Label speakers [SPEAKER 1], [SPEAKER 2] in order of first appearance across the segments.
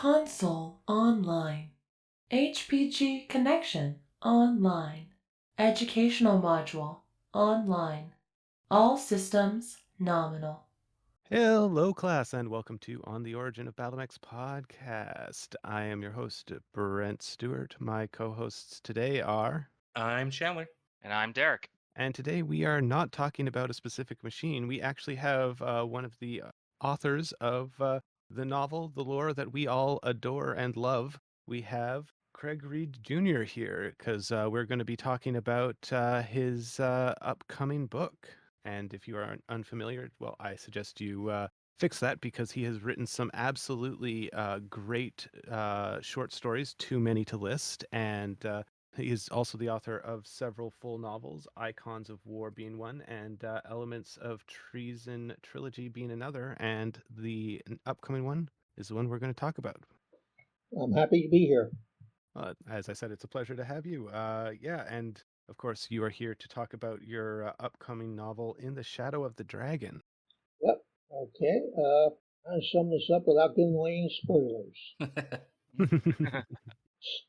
[SPEAKER 1] Console online. HPG connection online. Educational module online. All systems nominal.
[SPEAKER 2] Hello, class, and welcome to On the Origin of Battlemex podcast. I am your host, Brent Stewart. My co-hosts today are,
[SPEAKER 3] I'm Chandler.
[SPEAKER 4] And I'm Derek.
[SPEAKER 2] and today we are not talking about a specific machine. We actually have one of the authors of the novel, the lore that we all adore and love. We have Craig Reed Jr. here because we're going to be talking about his upcoming book. And if you are unfamiliar, well, I suggest you fix that because he has written some absolutely great short stories, too many to list. And he is also the author of several full novels, Icons of War being one, and Elements of Treason trilogy being another. And the upcoming one is the one we're going to talk about.
[SPEAKER 5] I'm happy to be here.
[SPEAKER 2] As I said, it's a pleasure to have you. Yeah, and of course, you are here to talk about your upcoming novel, In the Shadow of the Dragon.
[SPEAKER 5] Yep. Okay. I'll sum this up without giving away any spoilers.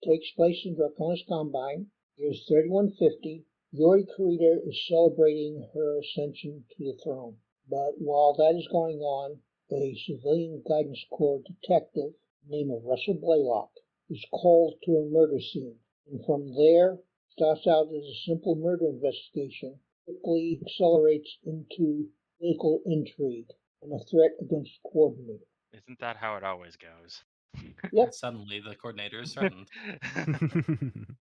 [SPEAKER 5] Takes place in Draconis Combine. Years 3150. Yori Kurita is celebrating her ascension to the throne. But while that is going on, a civilian guidance corps detective named Russell Blaylock is called to a murder scene. And from there, starts out as a simple murder investigation, quickly accelerates into political intrigue and a threat against the coordinator.
[SPEAKER 4] Isn't that how it always goes?
[SPEAKER 5] Yep.
[SPEAKER 3] Suddenly, the coordinator is threatened.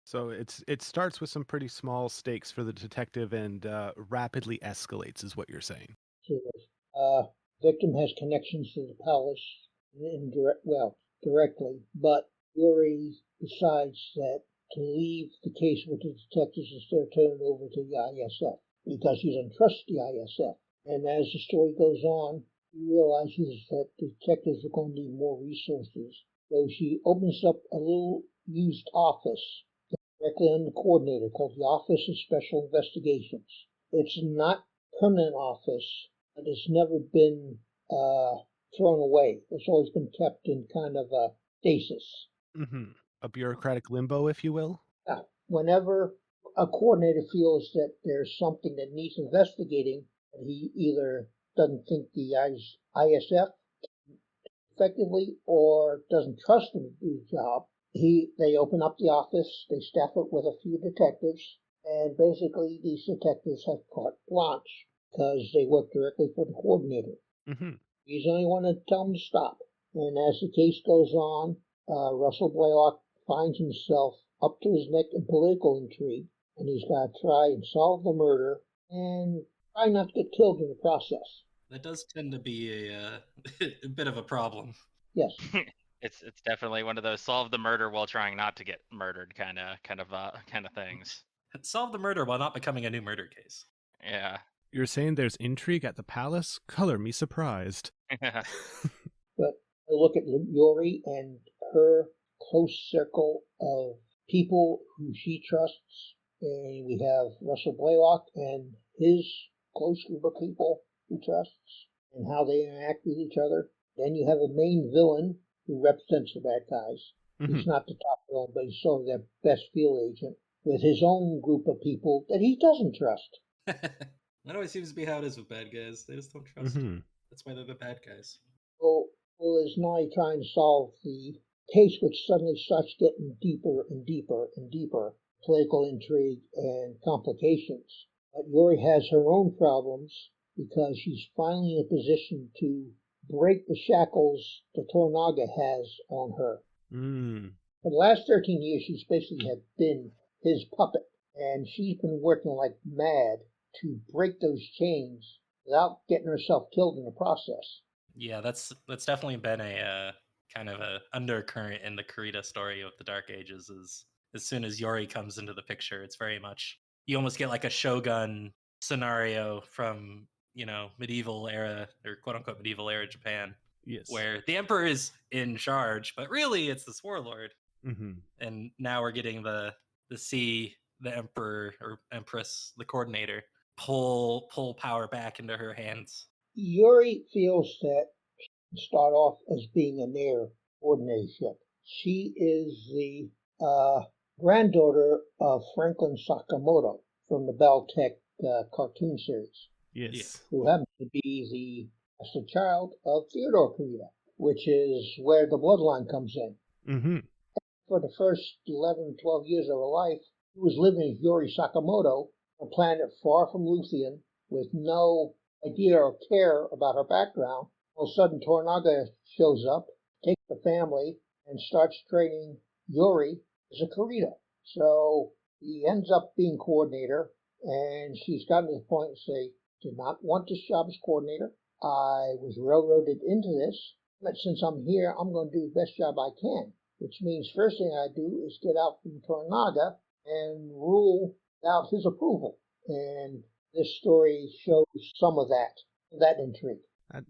[SPEAKER 2] So it starts with some pretty small stakes for the detective and rapidly escalates, is what you're saying.
[SPEAKER 5] Victim has connections to the palace directly, but Yuri decides that to leave the case with the detectives instead of turning it over to the ISF because he doesn't trust the ISF. And as the story goes on, he realizes that the detectives are going to need more resources. So she opens up a little used office directly under the coordinator called the Office of Special Investigations. It's not a permanent office, but it's never been thrown away. It's always been kept in kind of a stasis.
[SPEAKER 2] Mm-hmm. A bureaucratic limbo, if you will.
[SPEAKER 5] Whenever a coordinator feels that there's something that needs investigating, and he either doesn't think the ISF effectively or doesn't trust him to do the job, they open up the office, they staff it with a few detectives, and basically these detectives have carte blanche because they work directly for the coordinator.
[SPEAKER 2] Mm-hmm.
[SPEAKER 5] He's the only one to tell them to stop. And as the case goes on, Russell Blaylock finds himself up to his neck in political intrigue, and he's got to try and solve the murder and try not to get killed in the process.
[SPEAKER 3] That does tend to be a bit of a problem.
[SPEAKER 5] Yes.
[SPEAKER 4] It's definitely one of those solve the murder while trying not to get murdered kind of things.
[SPEAKER 3] Solve the murder while not becoming a new murder case.
[SPEAKER 4] Yeah.
[SPEAKER 2] You're saying there's intrigue at the palace? Color me surprised.
[SPEAKER 5] But I look at Yori and her close circle of people who she trusts, and we have Russell Blaylock and his close group of people he trusts, and how they interact with each other. Then you have a main villain who represents the bad guys.
[SPEAKER 2] Mm-hmm.
[SPEAKER 5] He's not the top villain, but he's sort of their best field agent with his own group of people that he doesn't trust.
[SPEAKER 3] That always seems to be how it is with bad guys. They just don't trust.
[SPEAKER 2] Mm-hmm.
[SPEAKER 3] That's why they're the bad guys.
[SPEAKER 5] So is now trying to solve the case, which suddenly starts getting deeper and deeper and deeper, political intrigue and complications. But Yuri has her own problems because she's finally in a position to break the shackles that Toranaga has on her.
[SPEAKER 2] Mm.
[SPEAKER 5] For the last 13 years, she's basically been his puppet, and she's been working like mad to break those chains without getting herself killed in the process.
[SPEAKER 3] Yeah, that's definitely been a kind of a undercurrent in the Kurita story of the Dark Ages. Is as soon as Yori comes into the picture, it's very much you almost get like a Shogun scenario from medieval era or quote unquote medieval era Japan.
[SPEAKER 2] Yes.
[SPEAKER 3] Where the emperor is in charge, but really it's this warlord.
[SPEAKER 2] Mm-hmm.
[SPEAKER 3] And now we're getting the emperor or empress, the coordinator, pull power back into her hands.
[SPEAKER 5] Yuri feels that she can start off as being an heir coordinatorship. She is the granddaughter of Franklin Sakamoto from the Beltec cartoon series,
[SPEAKER 2] Yes.
[SPEAKER 5] who happens to be the child of Theodore Kurita, which is where the bloodline comes in.
[SPEAKER 2] Mm-hmm.
[SPEAKER 5] For the first 11, 12 years of her life, she was living as Yuri Sakamoto, a planet far from Luthien, with no idea or care about her background. All of a sudden, Toranaga shows up, takes the family, and starts training Yuri as a Kurita. So he ends up being coordinator, and she's gotten to the point to say, did not want this job as coordinator. I was railroaded into this, but since I'm here, I'm going to do the best job I can, which means first thing I do is get out from Toranaga and rule without his approval. And this story shows some of that intrigue.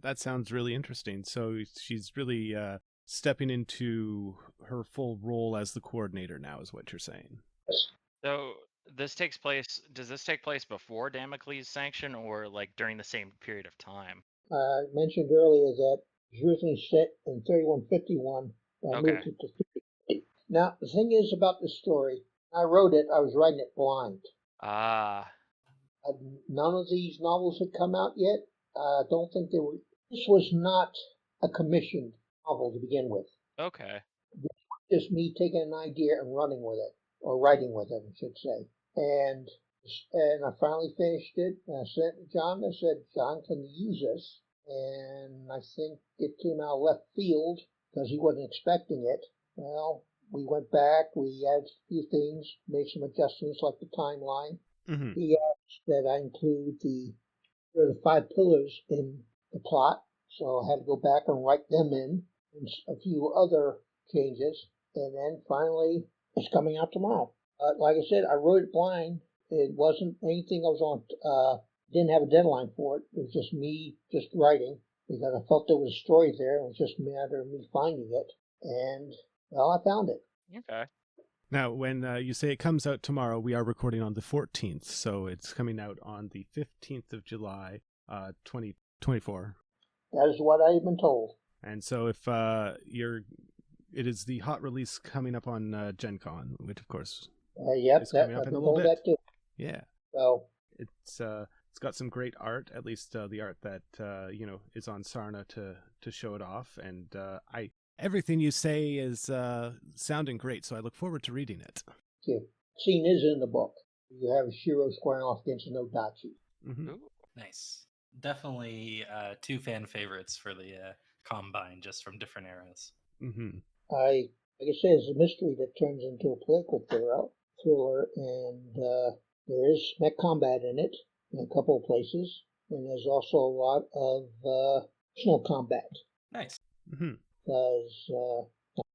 [SPEAKER 2] That sounds really interesting. So she's really stepping into her full role as the coordinator now, is what you're saying.
[SPEAKER 4] So does this take place before Damocles' sanction or like during the same period of time?
[SPEAKER 5] I mentioned earlier that it was originally set in 3151. I moved it to 50. Now, the thing is about this story, I wrote it, I was writing it blind.
[SPEAKER 4] Ah,
[SPEAKER 5] None of these novels had come out yet. I don't think they were. This was not a commissioned novel to begin with.
[SPEAKER 4] okay.
[SPEAKER 5] Just me taking an idea and running with it, or writing with it, I should say. And I finally finished it. And I sent it to John. I said, John, can you use this? And I think it came out left field because he wasn't expecting it. Well, we went back. We added a few things, made some adjustments like the timeline.
[SPEAKER 2] Mm-hmm.
[SPEAKER 5] He asked that I include the 5 pillars in the plot, so I had to go back and write them in, and a few other changes. And then finally, it's coming out tomorrow. Like I said, I wrote it blind. It wasn't anything I was on. Didn't have a deadline for it. It was just me just writing because I felt there was a story there. It was just a matter of me finding it, and well, I found it.
[SPEAKER 4] Okay.
[SPEAKER 2] Now, when you say it comes out tomorrow, we are recording on the 14th, so it's coming out on the 15th of July, 2024.
[SPEAKER 5] That is what I've been told.
[SPEAKER 2] And so if it is the hot release coming up on Gen Con, which of course
[SPEAKER 5] Yep,
[SPEAKER 2] is coming up
[SPEAKER 5] I've
[SPEAKER 2] in a
[SPEAKER 5] been
[SPEAKER 2] little
[SPEAKER 5] told
[SPEAKER 2] bit.
[SPEAKER 5] that too.
[SPEAKER 2] Yeah.
[SPEAKER 5] So
[SPEAKER 2] It's got some great art, at least the art that is on Sarna to show it off, and everything you say is sounding great, so I look forward to reading it.
[SPEAKER 5] the scene is in the book. You have Shiro squaring off against Nodachi.
[SPEAKER 2] Mm-hmm.
[SPEAKER 3] Nice. Definitely 2 fan favorites for the Combine, just from different eras.
[SPEAKER 2] Mm-hmm.
[SPEAKER 5] Like I say, it's a mystery that turns into a political thriller, and there is mech combat in it in a couple of places, and there's also a lot of personal combat.
[SPEAKER 3] Nice.
[SPEAKER 2] Mm-hmm.
[SPEAKER 5] Because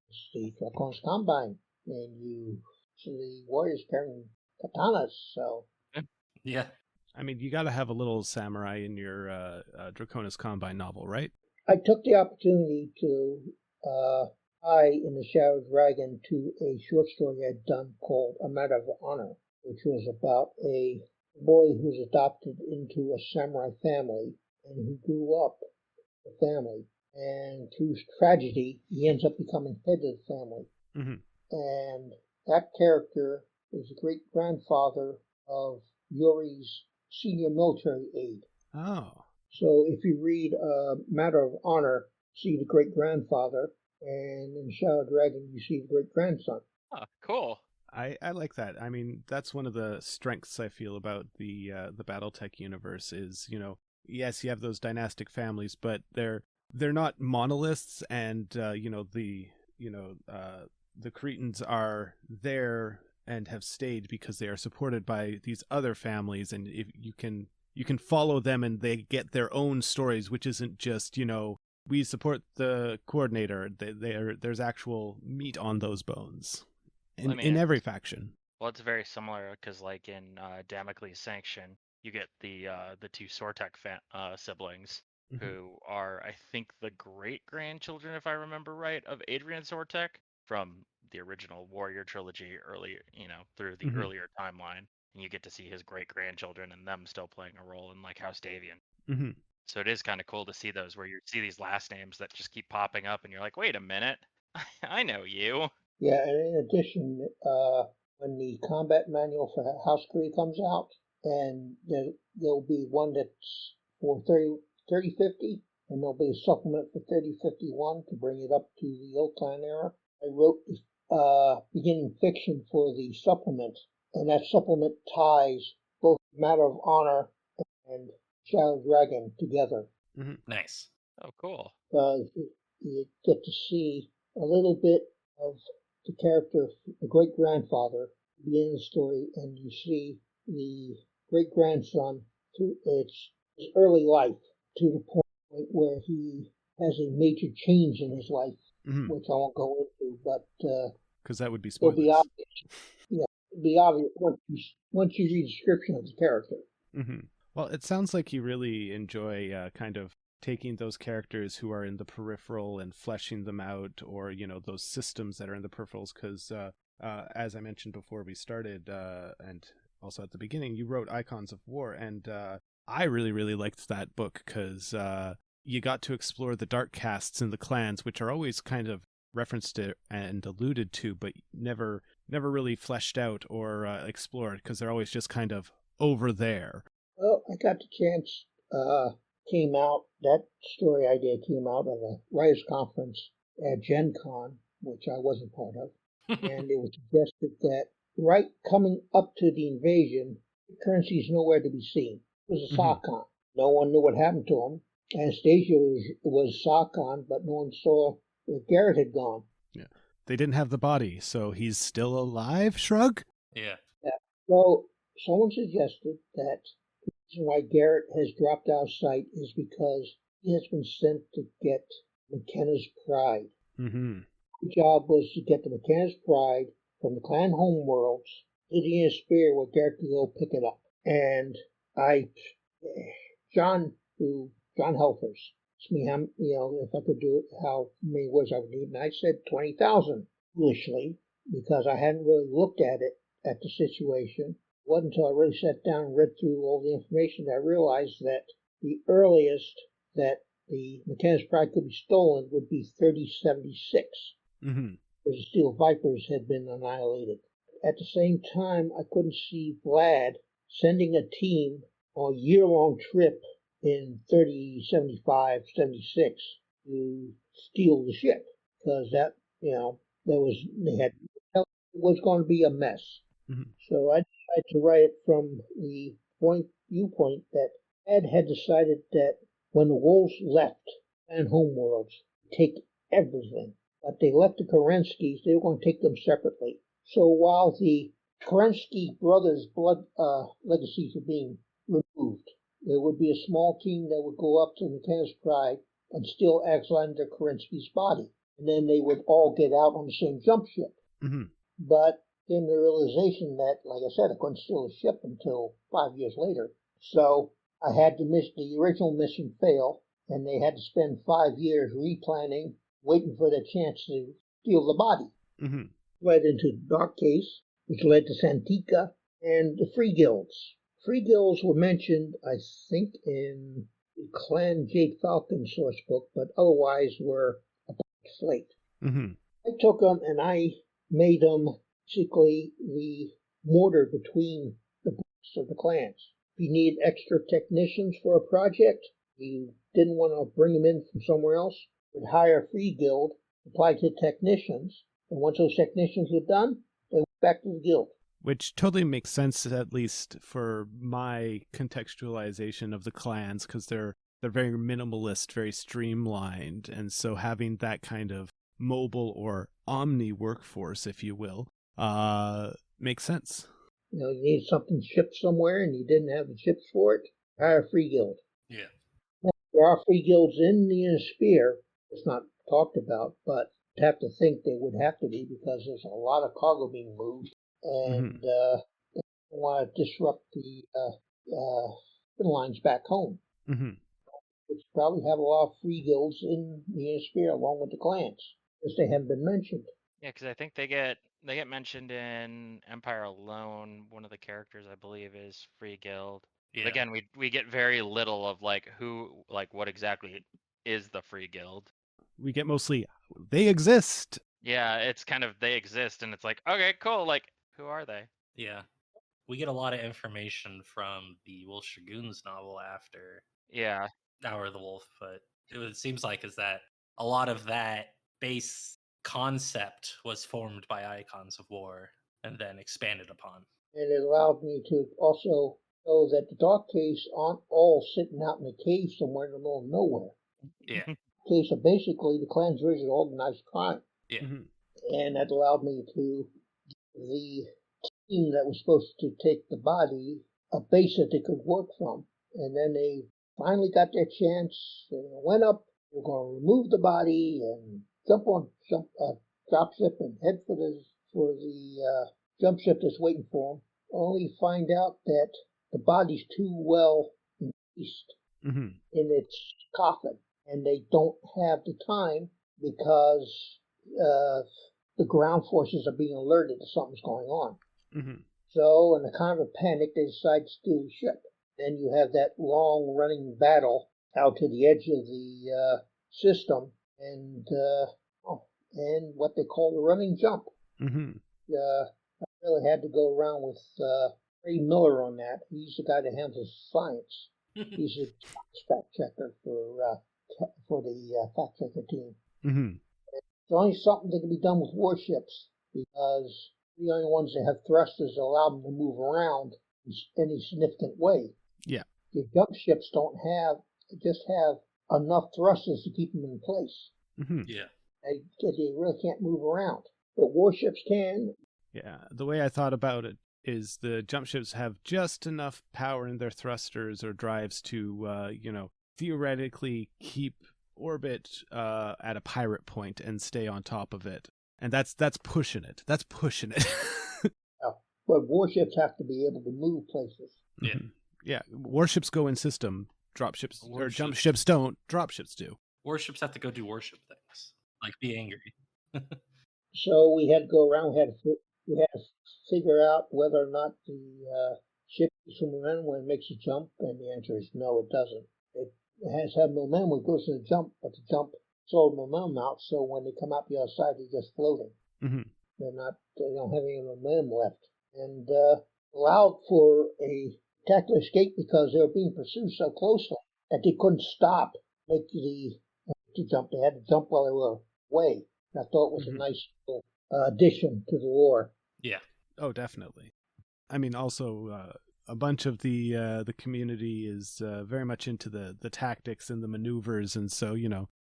[SPEAKER 5] it's the Dracon's Combine, and you see the warriors carrying katanas, so
[SPEAKER 3] Yeah.
[SPEAKER 2] I mean, you got to have a little samurai in your Draconis Combine novel, right?
[SPEAKER 5] I took the opportunity to tie in the Shadow Dragon to a short story I'd done called A Matter of Honor, which was about a boy who was adopted into a samurai family and who grew up in the family. And through tragedy, he ends up becoming head of the family.
[SPEAKER 2] Mm-hmm.
[SPEAKER 5] And that character is the great grandfather of Yuri's senior military aide.
[SPEAKER 2] Oh.
[SPEAKER 5] So if you read Matter of Honor, you see the great grandfather, and in Shadow Dragon, you see the great grandson.
[SPEAKER 4] Oh, cool.
[SPEAKER 2] I like that. I mean, that's one of the strengths I feel about the BattleTech universe is, yes, you have those dynastic families, but they're not monoliths, and the Cretans are there and have stayed because they are supported by these other families, and if you can follow them and they get their own stories, which isn't just we support the coordinator. There's actual meat on those bones in every faction.
[SPEAKER 4] Well, it's very similar because, like in Damocles' Sanction, you get the 2 Sortek siblings,
[SPEAKER 2] Mm-hmm.
[SPEAKER 4] who are, I think, the great grandchildren, if I remember right, of Adrian Sortek from the original Warrior trilogy earlier, through the
[SPEAKER 2] Mm-hmm.
[SPEAKER 4] earlier timeline, and you get to see his great grandchildren and them still playing a role in like House Davian.
[SPEAKER 2] Mm-hmm.
[SPEAKER 4] So it is kind of cool to see those where you see these last names that just keep popping up, and you're like, wait a minute, I know you.
[SPEAKER 5] Yeah, and in addition, when the combat manual for House Curry comes out, and there'll be one that's for 3050, and there'll be a supplement for 3051 to bring it up to the old clan era. I wrote the beginning fiction for the supplement, and that supplement ties both Matter of Honor and Shadow Dragon together.
[SPEAKER 3] Nice.
[SPEAKER 4] Oh, cool.
[SPEAKER 5] You get to see a little bit of the character, the great grandfather, beginning the story, and you see the great grandson through his early life to the point where he has a major change in his life, which I won't go into, but
[SPEAKER 2] because that would be
[SPEAKER 5] it'll be
[SPEAKER 2] spoilers.
[SPEAKER 5] obvious. Yeah, it'll be obvious once you read the description of the character.
[SPEAKER 2] Well, it sounds like you really enjoy kind of taking those characters who are in the peripheral and fleshing them out, or those systems that are in the peripherals. Because as I mentioned before we started, and also at the beginning, you wrote Icons of War, and I really liked that book because you got to explore the dark castes in the clans, which are always kind of referenced to and alluded to, but never really fleshed out or explored, because they're always just kind of over there.
[SPEAKER 5] Well, I got the chance. That story idea came out of a writers' conference at Gen Con, which I wasn't part of, and it was suggested that right coming up to the invasion, currency is nowhere to be seen. It was a SOCON. No one knew what happened to him. Anastasia was SOCON, but no one saw where Garrett had gone.
[SPEAKER 2] Yeah. They didn't have the body, so he's still alive, shrug?
[SPEAKER 3] Yeah.
[SPEAKER 5] So someone suggested that the reason why Garrett has dropped out of sight is because he has been sent to get McKenna's pride. The job was to get the McKenna's pride from the clan homeworlds to the Spear where Garrett could go pick it up. And John Helfers asked me how, if I could do it, how many words I would need, and I said 20,000 foolishly because I hadn't really looked at the situation. It wasn't until I really sat down and read through all the information that I realized that the earliest that the McKenna's pride could be stolen would be 3076. The Steel Vipers had been annihilated. At the same time, I couldn't see Vlad sending a team on a year-long trip in 3075, 76 to steal the ship because it was going to be a mess. So I tried to write it from the viewpoint that Ed had decided that when the wolves left and homeworlds, take everything. But they left the Kerenskys, they were going to take them separately. So while the Kerensky brothers' blood legacies were being removed, there would be a small team that would go up to McKenna's Pride and steal Alexander Kerensky's body. And then they would all get out on the same jump ship. But then the realization that, like I said, I couldn't steal the ship until 5 years later. So I had the original mission fail, and they had to spend 5 years replanning, waiting for the chance to steal the body. Led into the Dark Case, which led to Santika, and the Free Guilds. Free Guilds were mentioned, I think, in the Clan Jade Falcon source book, but otherwise were a blank slate. I took them and I made them basically the mortar between the books of the clans. If you need extra technicians for a project, you didn't want to bring them in from somewhere else, would hire a free guild, apply to technicians, and once those technicians were done, they went back to the guild.
[SPEAKER 2] Which totally makes sense, at least for my contextualization of the clans, because they're very minimalist, very streamlined, and so having that kind of mobile or omni workforce, if you will, makes sense.
[SPEAKER 5] You need something shipped somewhere and you didn't have the ships for it, hire a free guild.
[SPEAKER 3] Yeah.
[SPEAKER 5] Now, there are free guilds in the Spear. It's not talked about, but you'd have to think they would have to be because there's a lot of cargo being moved, and they don't want to disrupt the lines back home. Which probably have a lot of free guilds in the Spear along with the clans, because they haven't been mentioned.
[SPEAKER 4] Yeah, because I think they get mentioned in Empire Alone. One of the characters, I believe, is Free Guild.
[SPEAKER 3] Yeah.
[SPEAKER 4] But again, we get very little of what exactly is the Free Guild.
[SPEAKER 2] we get mostly, they exist.
[SPEAKER 4] Yeah, it's kind of they exist, and it's like, okay, cool. Like, who are they?
[SPEAKER 3] Yeah. We get a lot of information from the Wolf Dragoons novel after
[SPEAKER 4] Yeah,
[SPEAKER 3] Hour of the Wolf, but it seems like is that a lot of that base concept was formed by Icons of War and then expanded upon.
[SPEAKER 5] And it allowed me to also know that the Dark Case aren't all sitting out in a cave somewhere in the middle of nowhere.
[SPEAKER 3] Yeah.
[SPEAKER 5] Case are basically the Klan's version of organized crime.
[SPEAKER 3] Yeah.
[SPEAKER 2] Mhm.
[SPEAKER 5] And that allowed me to the team that was supposed to take the body a base that they could work from. And then they finally got their chance. They went up, they were going to remove the body and jump on a drop ship and head for the jump ship that's waiting for them. Only find out that the body's too well encased
[SPEAKER 2] Mhm.
[SPEAKER 5] in its coffin, and they don't have the time because the ground forces are being alerted that something's going on.
[SPEAKER 2] Mhm.
[SPEAKER 5] So, in a kind of panic, they decide to steal the ship. Then you have that long-running battle out to the edge of the system, and what they call the running jump.
[SPEAKER 2] Mhm.
[SPEAKER 5] I really had to go around with Ray Miller on that. He's the guy that handles science. He's a fact checker for the fact checker team.
[SPEAKER 2] Mhm.
[SPEAKER 5] It's only something that can be done with warships because the only ones that have thrusters that allow them to move around in any significant way.
[SPEAKER 2] Yeah.
[SPEAKER 5] Your jump ships don't just have enough thrusters to keep them in place.
[SPEAKER 2] Mhm.
[SPEAKER 3] Yeah.
[SPEAKER 5] They really can't move around. But warships can.
[SPEAKER 2] Yeah. The way I thought about it is the jump ships have just enough power in their thrusters or drives to, theoretically keep orbit at a pirate point and stay on top of it. And that's pushing it. That's pushing it.
[SPEAKER 5] But warships have to be able to move places.
[SPEAKER 3] Yeah.
[SPEAKER 2] Mhm. Yeah. Warships go in system. Dropships or jump
[SPEAKER 3] Warships-
[SPEAKER 2] ships don't. Dropships do.
[SPEAKER 3] Warships have to go do warship things, like be angry.
[SPEAKER 5] So we had to go around. We had to figure out whether or not the ship gets some momentum when it makes a jump, and the answer is no, it doesn't. It has to have momentum when it goes to the jump, but the jump sold momentum out. So when they come out the other side, they're just floating.
[SPEAKER 2] Mhm.
[SPEAKER 5] They don't have any momentum left, and allowed for a tactical escape because they were being pursued so closely that they couldn't stop, make the jump. They had to jump while they were away. I thought it was a nice little addition to the lore.
[SPEAKER 3] Yeah.
[SPEAKER 2] Oh, definitely. I mean, also a bunch of the community is very much into the tactics and the maneuvers, and so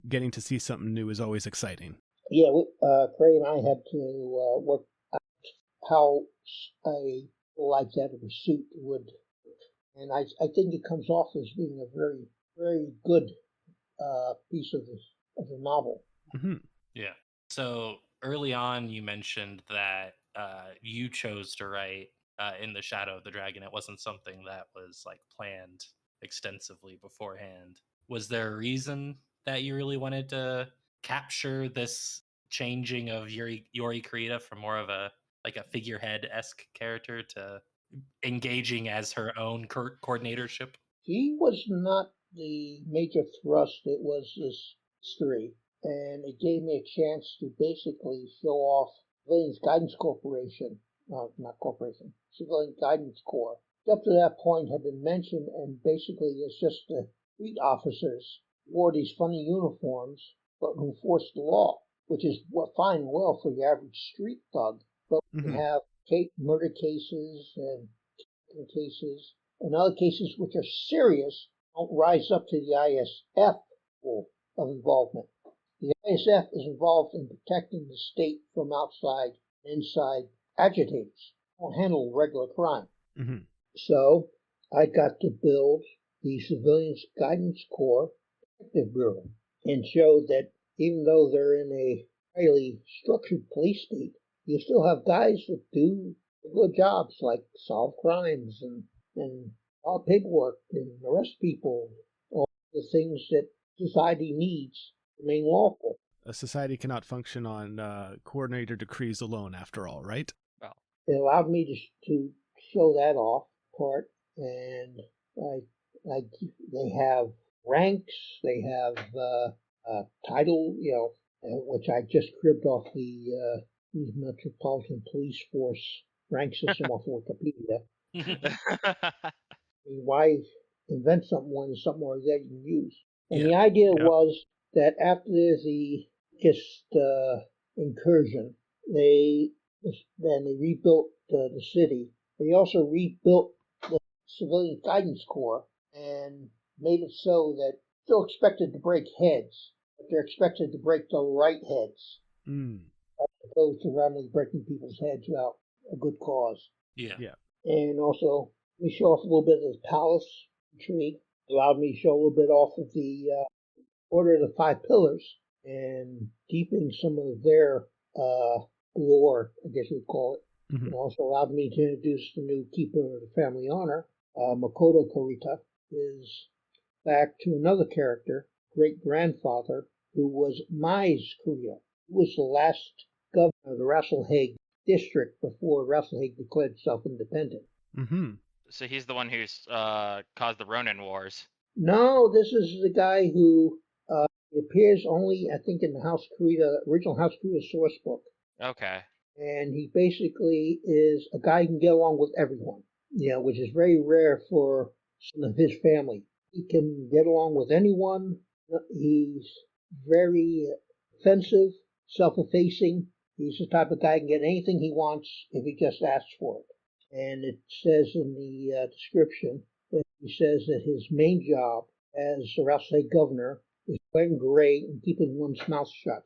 [SPEAKER 2] getting to see something new is always exciting.
[SPEAKER 5] Yeah, Craig and I had to work out how a like that of a suit would, and I think it comes off as being a very, very good piece of the novel.
[SPEAKER 2] Mm-hmm.
[SPEAKER 3] Yeah. So early on, you mentioned that you chose to write in the Shadow of the Dragon. It wasn't something that was like planned extensively beforehand. Was there a reason that you really wanted to capture this changing of Yori Kurita from more of a figurehead-esque character to engaging as her own coordinatorship?
[SPEAKER 5] He was not the major thrust. It was this history, and it gave me a chance to basically show off Civilians Guidance Corporation, not corporation, Civilian Guidance Corps. Up to that point had been mentioned, and basically it's just the street officers wore these funny uniforms, but who enforced the law, which is fine and well for the average street thug. But we have murder cases and cases and other cases which are serious don't rise up to the ISF level of involvement. The ISF is involved in protecting the state from outside and inside agitators. They don't handle regular crime.
[SPEAKER 2] Mm-hmm.
[SPEAKER 5] So I got to build the Civilians Guidance Corps Detective Bureau and show that even though they're in a highly structured police state, you still have guys that do good jobs like solve crimes and file paperwork and arrest people, all the things that society needs to remain lawful.
[SPEAKER 2] A society cannot function on coordinator decrees alone, after all, right?
[SPEAKER 4] Well,
[SPEAKER 5] It allowed me to show that off part, and they have ranks, they have title, which I just cribbed off the Metropolitan Police Force rank system off of Wikipedia. I mean, why invent something when there's something already there you can use? And the idea was that after the biggest incursion, they rebuilt the city. They also rebuilt the Civilian Guidance Corps and made it so that still expected to break heads, but they're expected to break the right heads, as opposed to randomly breaking people's heads without a good cause.
[SPEAKER 3] Yeah.
[SPEAKER 5] And also, let me show off a little bit of the palace tree. Allowed me to show a little bit off of the Order of the Five Pillars and deepening some of their lore, I guess we'd call it.
[SPEAKER 2] Mm-hmm.
[SPEAKER 5] And also allowed me to introduce the new Keeper of the Family Honor. Makoto Kurita is back to another character, great-grandfather, who was Mai's Kurita. He was the last governor of the Rasselhague district before Rasselhague declared itself independent.
[SPEAKER 2] Mm-hmm.
[SPEAKER 4] So he's the one who's caused the Ronin Wars.
[SPEAKER 5] No, this is the guy who appears only, I think, in the original House Kurita source book.
[SPEAKER 4] Okay.
[SPEAKER 5] And he basically is a guy who can get along with everyone, which is very rare for some of his family. He can get along with anyone. He's very offensive, self-effacing. He's the type of guy who can get anything he wants if he just asks for it. And it says in the description that he says that his main job as the Rasselhague governor is wearing gray and keeping one's mouth shut.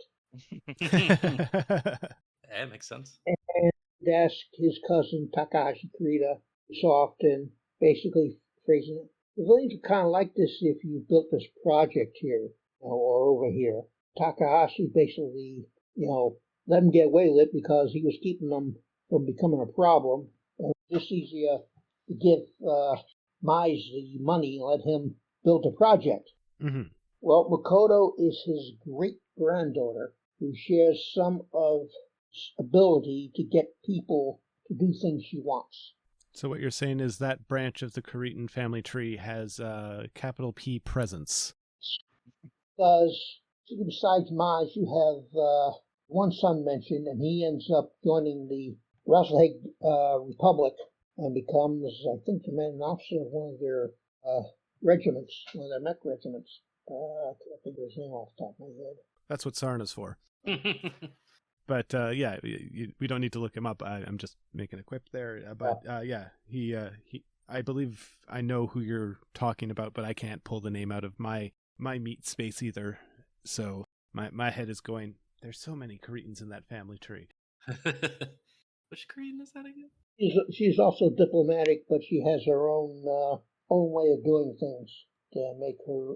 [SPEAKER 3] That makes sense.
[SPEAKER 5] And ask his cousin Takahashi Kurita so often, basically phrasing it. The villains would kind of like this if you built this project here or over here. Takahashi basically, let him get away with it because he was keeping them from becoming a problem. And it was just easier to give Mize the money and let him build a project.
[SPEAKER 2] Mm-hmm.
[SPEAKER 5] Well, Makoto is his great-granddaughter who shares some of his ability to get people to do things she wants.
[SPEAKER 2] So what you're saying is that branch of the Kuritan family tree has capital P presence.
[SPEAKER 5] Because besides Maj, you have one son mentioned, and he ends up joining the Rasselhague Republic and becomes, I think, commanding officer of one of their regiments, one of their mech regiments. I can't think of his name off the top of my head.
[SPEAKER 2] That's what Sarna's for. But we don't need to look him up. I'm just making a quip there. He I believe I know who you're talking about, but I can't pull the name out of my meat space either. So my head is going, there's so many Kuritans in that family tree.
[SPEAKER 3] Which Kuritan is that again?
[SPEAKER 5] She's also diplomatic, but she has her own way of doing things to make her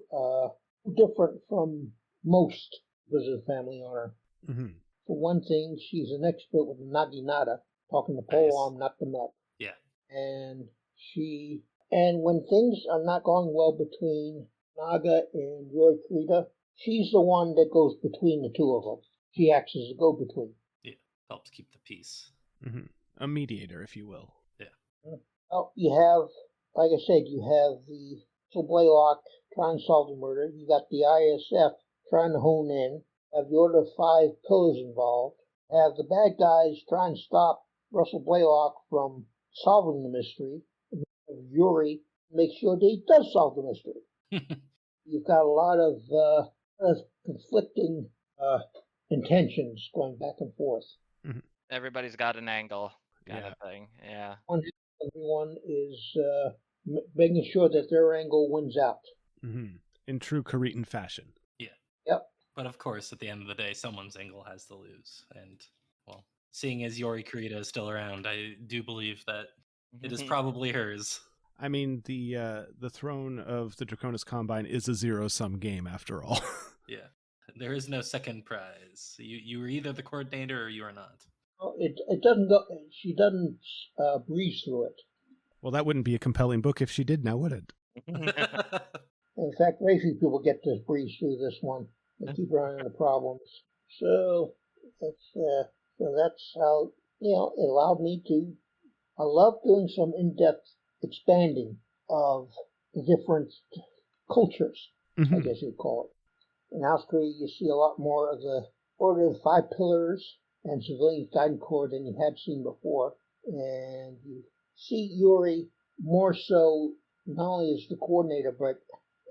[SPEAKER 5] different from most because of family honor.
[SPEAKER 2] Mm-hmm.
[SPEAKER 5] For one thing, she's an expert with the naginata, talking the polearm, not the mech.
[SPEAKER 3] Yeah.
[SPEAKER 5] And when things are not going well between Naga and Yori Kurita, she's the one that goes between the two of them. She acts as a go-between.
[SPEAKER 3] Yeah, helps keep the peace.
[SPEAKER 2] Mm-hmm. A mediator, if you will.
[SPEAKER 3] Yeah.
[SPEAKER 5] Well, you have, like I said, you have the Blaylock trying to solve the murder. You got the ISF trying to hone in. Have the Order of Five Pillars involved. Have the bad guys trying to stop Russell Blaylock from solving the mystery. And have Yuri make sure that he does solve the mystery. You've got a lot of conflicting intentions going back and forth.
[SPEAKER 2] Mm-hmm.
[SPEAKER 4] Everybody's got an angle kind of thing. Yeah.
[SPEAKER 5] Everyone is making sure that their angle wins out.
[SPEAKER 2] Mm-hmm. In true Kuritan fashion.
[SPEAKER 3] Yeah.
[SPEAKER 5] Yep.
[SPEAKER 3] But of course, at the end of the day, someone's angle has to lose. And, well, seeing as Yori Kurita is still around, I do believe that it is probably hers.
[SPEAKER 2] I mean, the throne of the Draconis Combine is a zero-sum game, after all.
[SPEAKER 3] Yeah. There is no second prize. You are either the coordinator or you are not.
[SPEAKER 5] Well, it doesn't go. She doesn't breeze through it.
[SPEAKER 2] Well, that wouldn't be a compelling book if she did, now would it?
[SPEAKER 5] In fact, very few people get to breeze through this one. They keep running into problems. So that's how it allowed me to. I love doing some in-depth expanding of the different cultures. I guess you'd call it. in House Korea, you see a lot more of the Order of the Five Pillars and Civilian Guidance Corps than you had seen before. And you see Yuri more so not only as the coordinator, but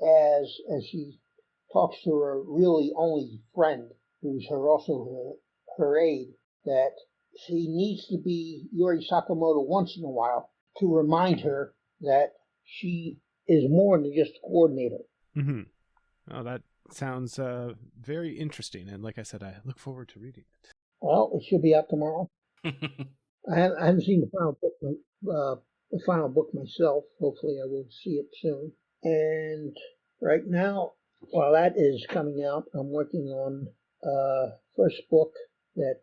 [SPEAKER 5] as she talks to her really only friend, who's her aide, that she needs to be Yuri Sakamoto once in a while to remind her that she is more than just a coordinator.
[SPEAKER 2] Mm-hmm. Oh, that sounds very interesting, and like I said, I look forward to reading it.
[SPEAKER 5] Well, it should be out tomorrow. I haven't seen the final book myself. Hopefully, I will see it soon. And right now, while that is coming out, I'm working on first book that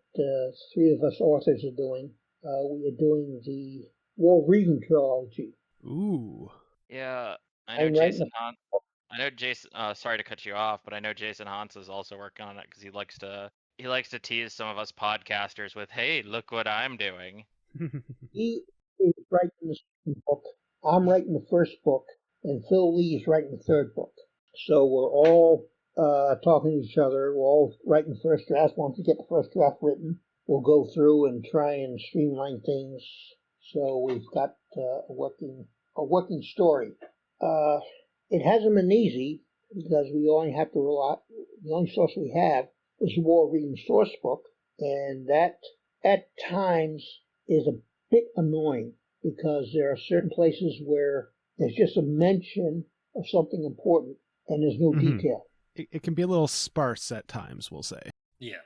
[SPEAKER 5] three of us authors are doing. We are doing the War Reading trilogy.
[SPEAKER 2] Ooh.
[SPEAKER 4] Yeah, I know Jason Hunt. I know Jason. Sorry to cut you off, but I know Jason Hans is also working on it because he likes to tease some of us podcasters with, "Hey, look what I'm doing."
[SPEAKER 5] He is writing the second book. I'm writing the first book, and Phil Lee is writing the third book. So we're all talking to each other. We're all writing the first draft. Once we get the first draft written, we'll go through and try and streamline things. So we've got a working story. It hasn't been easy because we only have to rely. The only source we have is the War Reading source book, and that at times is a bit annoying because there are certain places where there's just a mention of something important and there's no detail.
[SPEAKER 2] It can be a little sparse at times, we'll say.
[SPEAKER 3] Yeah.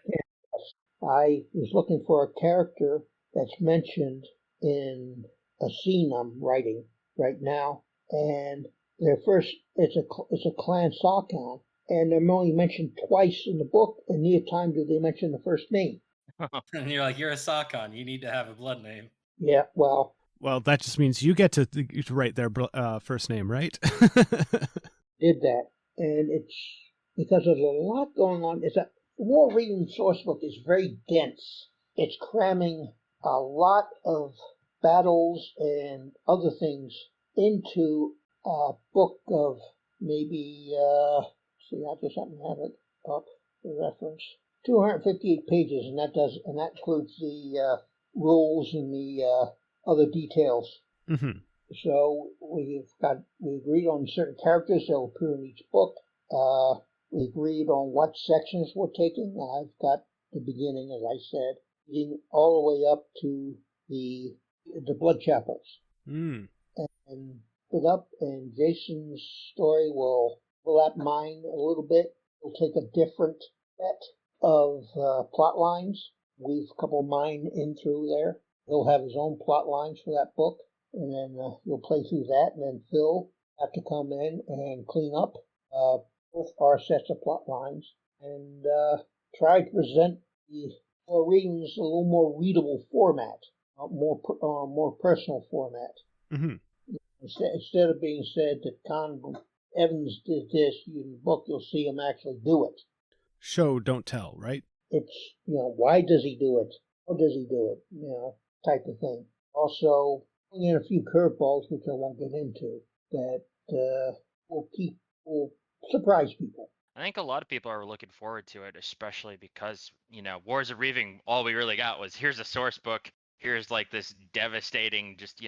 [SPEAKER 5] I was looking for a character that's mentioned in a scene I'm writing right now, and it's a clan Sarkhan, and they're only mentioned twice in the book, and neither time do they mention the first name.
[SPEAKER 3] And you're like, you're a Sarkhan. You need to have a blood name.
[SPEAKER 5] Yeah, well,
[SPEAKER 2] that just means you get to write their first name, right?
[SPEAKER 5] Did that, and it's because there's a lot going on. It's a War Reading source book is very dense. It's cramming a lot of battles and other things into a book of maybe see, I just happen to have it up for reference. 258 pages, and that includes the rules and the other details.
[SPEAKER 2] Mm-hmm.
[SPEAKER 5] So we agreed on certain characters that will appear in each book. We agreed on what sections we're taking. I've got the beginning, as I said, leading all the way up to the blood chapels. And it up, and Jason's story will overlap mine a little bit. We'll take a different set of plot lines, weave a couple of mine in through there. He'll have his own plot lines for that book, and then you'll play through that, and then Phil have to come in and clean up both our sets of plot lines and try to present the War Readings a little more readable format, more personal format.
[SPEAKER 2] Mm-hmm.
[SPEAKER 5] Instead of being said that Con Evans did this in the book, you'll see him actually do it.
[SPEAKER 2] Show, don't tell, right?
[SPEAKER 5] It's, why does he do it? How does he do it? Type of thing. Also, in a few curveballs, which I won't get into, that will surprise people.
[SPEAKER 4] I think a lot of people are looking forward to it, especially because, Wars of Reaving, all we really got was, here's a source book, here's like this devastating, just,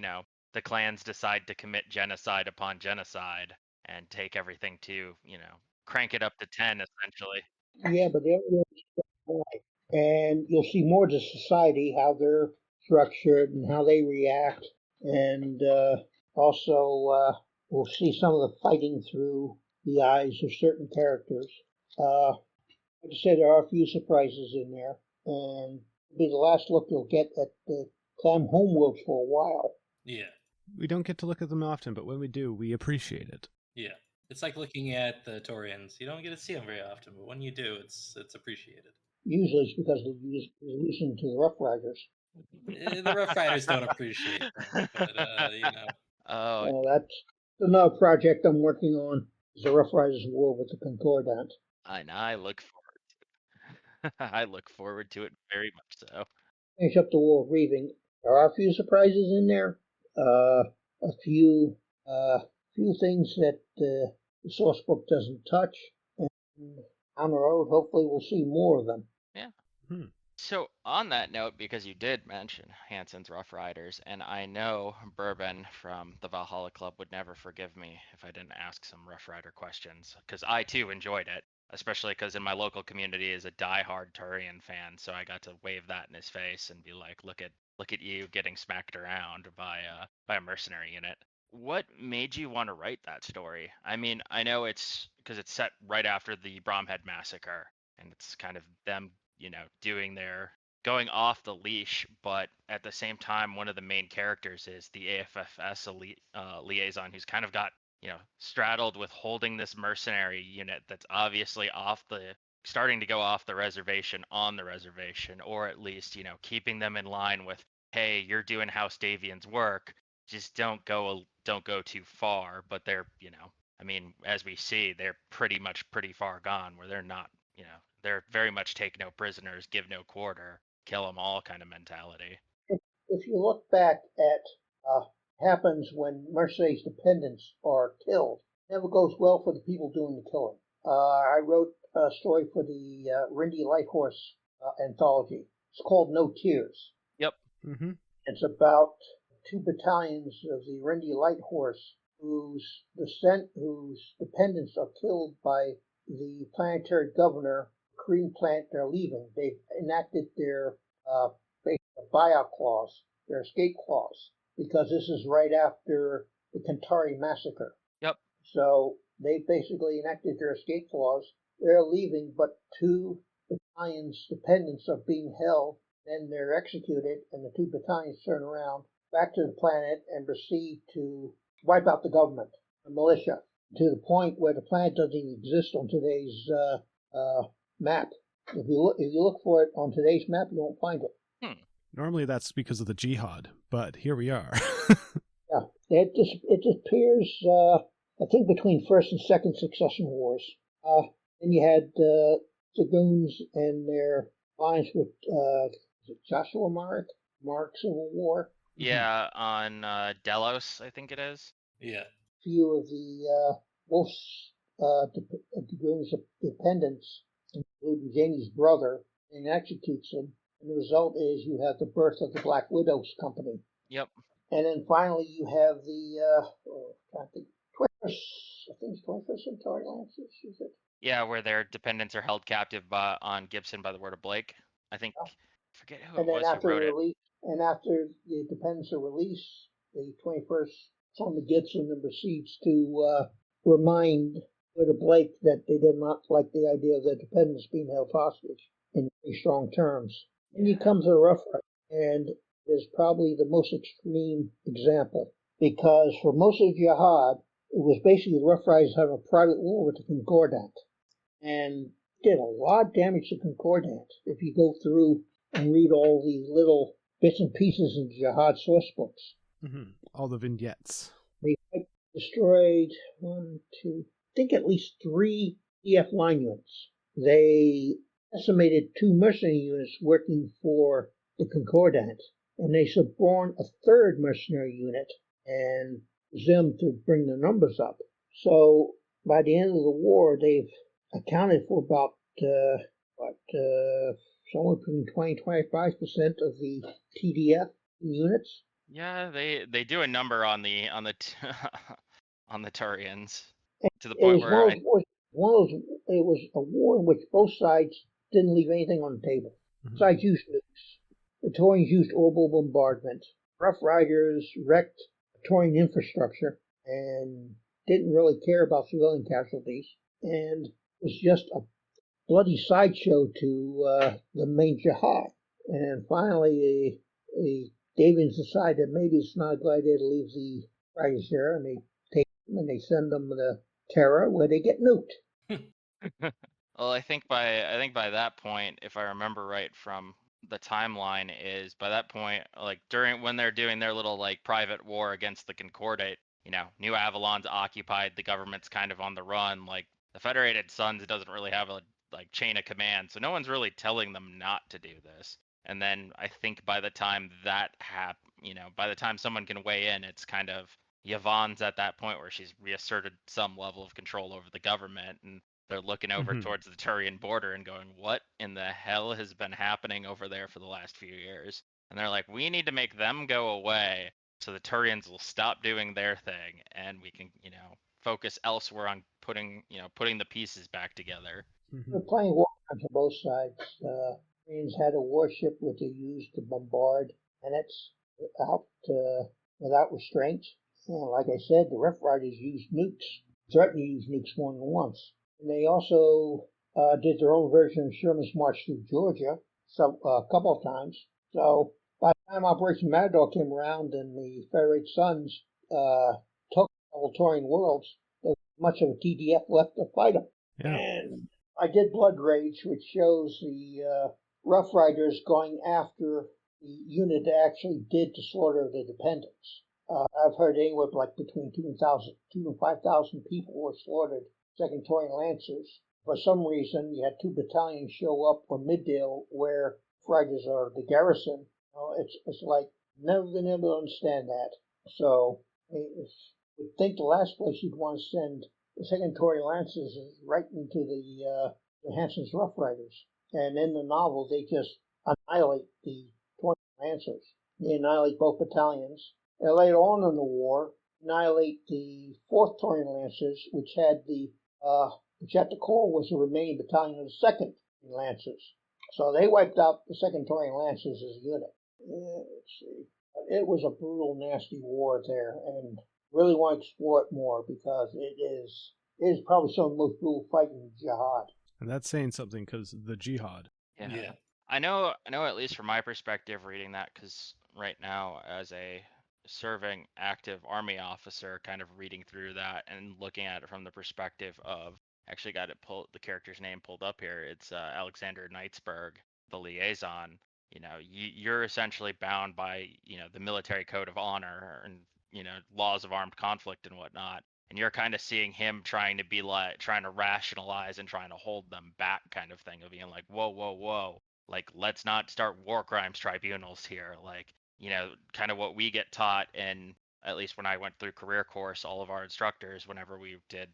[SPEAKER 4] the clans decide to commit genocide upon genocide and take everything to, crank it up to 10, essentially.
[SPEAKER 5] Yeah, but they don't really, and you'll see more to society, how they're structured and how they react, and also we'll see some of the fighting through the eyes of certain characters. Like I said, there are a few surprises in there, and it'll be the last look you'll get at the clan homeworlds for a while.
[SPEAKER 3] Yeah.
[SPEAKER 2] We don't get to look at them often, but when we do, we appreciate it.
[SPEAKER 3] Yeah. It's like looking at the Taurians. You don't get to see them very often, but when you do, it's appreciated.
[SPEAKER 5] Usually it's because they listen to the Rough Riders.
[SPEAKER 3] The Rough Riders don't appreciate them, but,
[SPEAKER 4] Oh,
[SPEAKER 5] Well, that's another project I'm working on, is the Rough Riders War with the Concordant.
[SPEAKER 4] I look forward to it. I look forward to it very much so.
[SPEAKER 5] Finish up the War of Reaving. There are a few surprises in there. A few things that the source book doesn't touch. And down the road, hopefully we'll see more of them.
[SPEAKER 4] Yeah.
[SPEAKER 2] Hmm.
[SPEAKER 4] So on that note, because you did mention Hanson's Rough Riders, and I know Bourbon from the Valhalla Club would never forgive me if I didn't ask some Rough Rider questions, because I too enjoyed it, especially because in my local community is a diehard Turian fan, so I got to wave that in his face and be like, look at you getting smacked around by a mercenary unit. What made you want to write that story? I mean, I know it's because it's set right after the Bromhead massacre, and it's kind of them, doing their going off the leash, but at the same time, one of the main characters is the AFFS liaison who's kind of got, straddled with holding this mercenary unit that's obviously starting to go off the reservation on the reservation, or at least, keeping them in line with, hey, you're doing House Davian's work, just don't go too far. But they're, I mean, as we see, they're pretty far gone, where they're not, they're very much take no prisoners, give no quarter, kill them all kind of mentality.
[SPEAKER 5] If you look back at happens when mercenaries dependents are killed, it never goes well for the people doing the killing. I wrote a story for the Rindy Light Horse anthology. It's called No Tears.
[SPEAKER 4] Yep.
[SPEAKER 2] Mm-hmm.
[SPEAKER 5] It's about 2 battalions of the Rindy Light Horse whose dependents are killed by the planetary governor, Korean planet they're leaving. They've enacted their buyout clause, their escape clause, because this is right after the Kantari massacre.
[SPEAKER 4] Yep.
[SPEAKER 5] So they basically enacted their escape clause. They're leaving, but 2 battalions dependents are being held. Then they're executed, and the 2 battalions turn around back to the planet and proceed to wipe out the government, the militia, to the point where the planet doesn't even exist on today's map. If you look for it on today's map, you won't find it.
[SPEAKER 2] Normally that's because of the jihad, but here we are.
[SPEAKER 5] Yeah, it appears, I think, between first and second succession wars. Then you had Dragoons and their alliance with Joshua Mark Civil War.
[SPEAKER 4] Yeah, on Delos, I think it is.
[SPEAKER 3] Yeah.
[SPEAKER 5] Few of the Wolf's Dragoons' dependents, including Jamie's brother, and executes them. And the result is you have the birth of the Black Widows Company.
[SPEAKER 4] Yep.
[SPEAKER 5] And then finally, you have the I think 21st Century Lancers, is it?
[SPEAKER 4] Yeah, where their dependents are held captive on Gibson by the word of Blake. I think, forget who
[SPEAKER 5] And
[SPEAKER 4] it
[SPEAKER 5] then
[SPEAKER 4] was who
[SPEAKER 5] after
[SPEAKER 4] wrote it.
[SPEAKER 5] release, and after the dependents are released, the 21st Solomon Gibson and proceeds to remind Widow Blake that they did not like the idea of their dependents being held hostage in very strong terms. And you come to the Rough Rider, and is probably the most extreme example, because for most of Jihad, it was basically the Rough Riders having a private war with the Concordant, and did a lot of damage to Concordant. If you go through and read all the little bits and pieces in Jihad source books,
[SPEAKER 2] All the vignettes.
[SPEAKER 5] they destroyed I think at least 3 EF line units. They estimated 2 mercenary units working for the Concordant, and they suborned a 3rd mercenary unit and presumed to bring the numbers up. So by the end of the war, they've accounted for about somewhere between 20 and 25% of the TDF units.
[SPEAKER 4] Yeah, they do a number on the on the on the Turians to the
[SPEAKER 5] It
[SPEAKER 4] point
[SPEAKER 5] was
[SPEAKER 4] where
[SPEAKER 5] one of those. It was a war in which both sides didn't leave anything on the table. Sides used nukes. The Taurians used orbital bombardment. Rough Riders wrecked Taurian infrastructure and didn't really care about civilian casualties, and it was just a bloody sideshow to the main jihad. And finally, the Davians decide that maybe it's not a good idea to leave the Riders there, and they take them and they send them to Terra, where they get nuked.
[SPEAKER 4] well, I think by that point, if I remember right from the timeline, is by that point, like during when they're doing their little like private war against the Concordate, New Avalon's occupied, the government's kind of on the run. Like the Federated Suns doesn't really have a like chain of command, so no one's really telling them not to do this. And then I think by the time that by the time someone can weigh in, it's kind of Yvonne's at that point where she's reasserted some level of control over the government, and they're looking over
[SPEAKER 2] Mhm.
[SPEAKER 4] towards the Turian border and going, what in the hell has been happening over there for the last few years? And they're like, we need to make them go away so the Turians will stop doing their thing and we can, focus elsewhere on putting the pieces back together.
[SPEAKER 5] We're
[SPEAKER 2] Mhm.
[SPEAKER 5] playing war crimes on both sides. Koreans had a warship which they used to bombard planets without, without restraint. And like I said, the Rough Riders used nukes, threatened to use nukes more than once. And they also did their own version of Sherman's March through Georgia a couple of times. So by the time Operation Matador came around and the Federate Sons took the Torian worlds, there was much of a TDF left to fight them.
[SPEAKER 2] Yeah.
[SPEAKER 5] And I did Blood Rage, which shows the Rough Riders going after the unit that actually did the slaughter of the dependents. I've heard anywhere like between 2 and 5,000 people were slaughtered, Second Torian Lancers. For some reason, you had 2 battalions show up from Middale, where Riders are the garrison. It's like never been able to understand that. So I would think the last place you'd want to send the Second Torian Lancers is right into the Hanson's Rough Riders. And in the novel, they just annihilate the Torian Lancers. They annihilate both battalions. And later on in the war, annihilate the 4th Torian Lancers, which at the core was the remaining battalion of the 2nd Lancers. So they wiped out the 2nd Torian Lancers as a unit. Let's see. It was a brutal, nasty war there, and really want to explore it more because it is probably some of the most brutal fighting in jihad.
[SPEAKER 2] And that's saying something because the jihad.
[SPEAKER 3] Yeah.
[SPEAKER 4] I know at least from my perspective reading that, because right now as a serving active army officer, kind of reading through that and looking at it from the perspective of, actually got the character's name pulled up here. It's Alexander Knightsburg, the liaison. You're essentially bound by the military code of honor and laws of armed conflict and whatnot, and you're kind of seeing him trying to rationalize and trying to hold them back, kind of thing, of being like, whoa, like, let's not start war crimes tribunals here. Like, kind of what we get taught in, at least when I went through career course, all of our instructors, whenever we did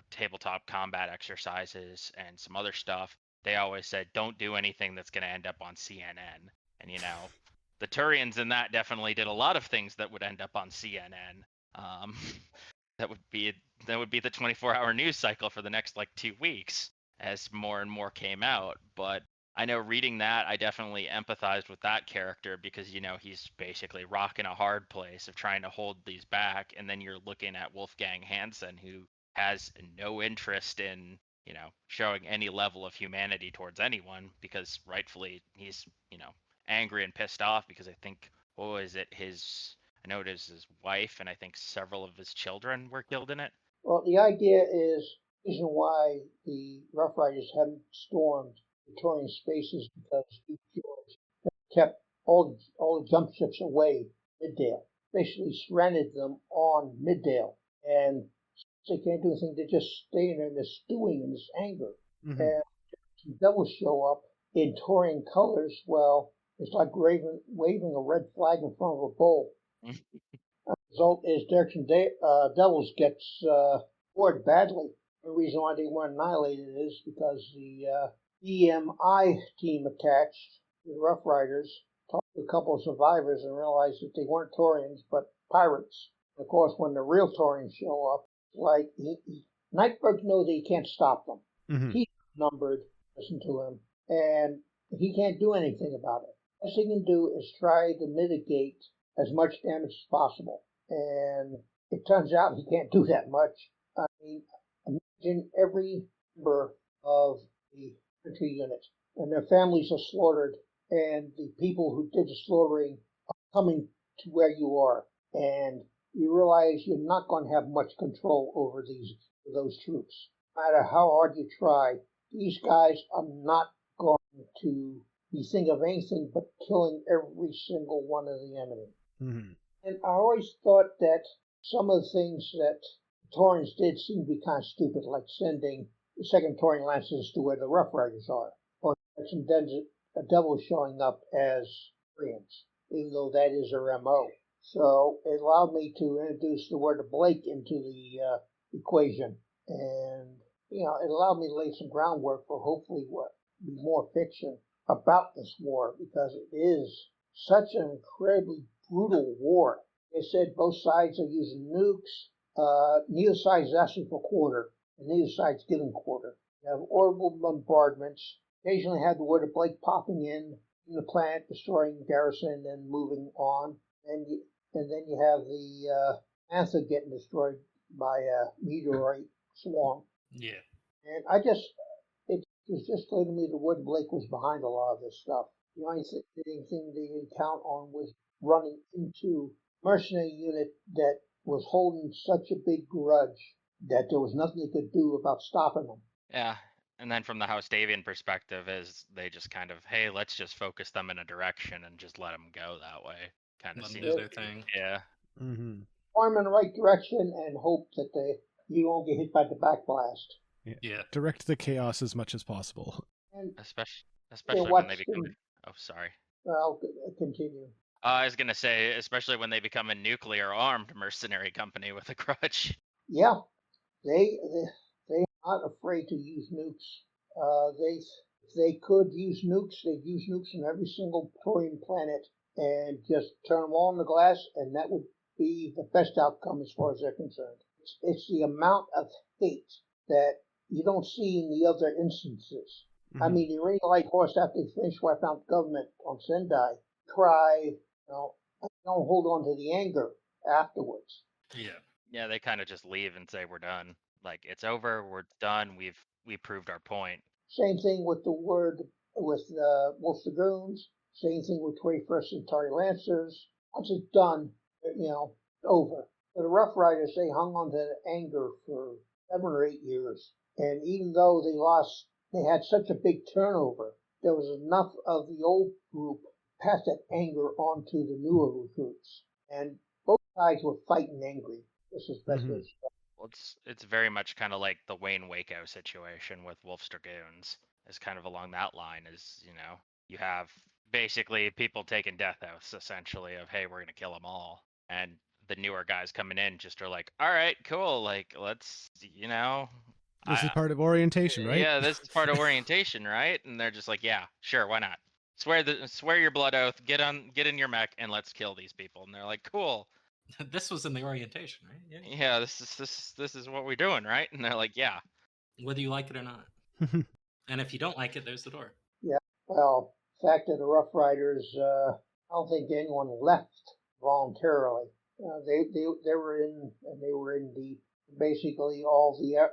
[SPEAKER 4] tabletop combat exercises and some other stuff, they always said, don't do anything that's going to end up on CNN. And the Turians in that definitely did a lot of things that would end up on CNN. um, that would be the 24-hour news cycle for the next like 2 weeks as more and more came out. But I know reading that, I definitely empathized with that character because he's basically rocking a hard place of trying to hold these back, and then you're looking at Wolfgang Hansen, who has no interest in showing any level of humanity towards anyone, because rightfully he's angry and pissed off because I think, what was it, I know it is his wife, and I think several of his children were killed in it.
[SPEAKER 5] Well, the idea is the reason why the Rough Riders haven't stormed Victorian spaces because Duke George kept all the jump ships away Middale, basically stranded them on Middale, and they can't do anything. They're just staying there and they're stewing in this anger.
[SPEAKER 2] Mhm.
[SPEAKER 5] And some devils show up in Taurian colors. Well, it's like waving a red flag in front of a bull. The result is Direction Devils gets bored badly. The reason why they weren't annihilated is because the EMI team attached, the Rough Riders, talked to a couple of survivors and realized that they weren't Taurians but pirates. And of course, when the real Taurians show up, like Nightbird knows that he can't stop them.
[SPEAKER 2] Mhm.
[SPEAKER 5] He's numbered, listen to him, and he can't do anything about it. Best he can do is try to mitigate as much damage as possible. And it turns out he can't do that much. I mean, imagine every member of the infantry unit and their families are slaughtered, and the people who did the slaughtering are coming to where you are, and you realize you're not going to have much control over those troops. No matter how hard you try, these guys are not going to be thinking of anything but killing every single one of the enemy.
[SPEAKER 2] Mhm.
[SPEAKER 5] And I always thought that some of the things that the Taurians did seemed to be kind of stupid, like sending the Second Taurian Lancers to where the Rough Riders are, or some devils showing up as Taurians, even though that is their MO. So it allowed me to introduce the word Blake into the equation. And it allowed me to lay some groundwork for hopefully what be more fiction about this war because it is such an incredibly brutal war. They said both sides are using nukes. Neither side is asking for quarter, and neither side's giving quarter. You have orbital bombardments. Occasionally have the word of Blake popping in the planet, destroying garrison, and then moving on. And then you have the Anther getting destroyed by a meteorite swarm.
[SPEAKER 3] Yeah.
[SPEAKER 5] And it was just clear to me that Wood Blake was behind a lot of this stuff. The only thing they didn't count on was running into a mercenary unit that was holding such a big grudge that there was nothing they could do about stopping them.
[SPEAKER 4] Yeah. And then from the House Davian perspective is they just kind of, hey, let's just focus them in a direction and just let them go that way. Kind of
[SPEAKER 3] Let 'em
[SPEAKER 4] seems
[SPEAKER 3] do their thing.
[SPEAKER 4] Yeah.
[SPEAKER 2] Mm-hmm.
[SPEAKER 5] Arm in the right direction and hope that you won't get hit by the backblast.
[SPEAKER 3] Yeah.
[SPEAKER 6] Direct the chaos as much as possible.
[SPEAKER 5] And
[SPEAKER 4] Especially when they become. Oh, sorry.
[SPEAKER 5] I'll continue.
[SPEAKER 4] I was gonna say, especially when they become a nuclear armed mercenary company with a grudge.
[SPEAKER 5] Yeah, they are not afraid to use nukes. If they could use nukes, they'd use nukes on every single Torian planet and just turn them all into glass, and that would be the best outcome as far as they're concerned. It's the amount of hate that you don't see in the other instances.
[SPEAKER 2] Mm-hmm.
[SPEAKER 5] I mean, the Iranian Light Horse, after they finish wiping out the government on Sendai, cry, don't hold on to the anger afterwards.
[SPEAKER 3] Yeah.
[SPEAKER 4] Yeah, they kind of just leave and say we're done. Like it's over, we're done. We proved our point.
[SPEAKER 5] Same thing with Wolf Dragoons. Same thing with 21st Century Lancers. Once it's done, over. For the Rough Riders, they hung on to that anger for 7 or 8 years. And even though they had such a big turnover, there was enough of the old group pass that anger on to the newer recruits. And both sides were fighting angry. This is best way to start.
[SPEAKER 4] Well, it's very much kind of like the Wayne Waco situation with Wolf's Dragoons. Is kind of along that line. Is you have basically people taking death oaths essentially of hey we're gonna kill them all, and the newer guys coming in just are like all right cool like let's
[SPEAKER 6] This is part of orientation, right?
[SPEAKER 4] Yeah, this is part of orientation, right? And they're just like yeah sure why not swear your blood oath, get in your mech and let's kill these people. And they're like cool.
[SPEAKER 3] This was in the orientation, right?
[SPEAKER 4] Yeah, this is what we're doing, right? And they're like, yeah.
[SPEAKER 3] Whether you like it or not. And if you don't like it, there's the door.
[SPEAKER 5] Yeah. Well, the fact that the Rough Riders, I don't think anyone left voluntarily. They were in deep. Basically, all the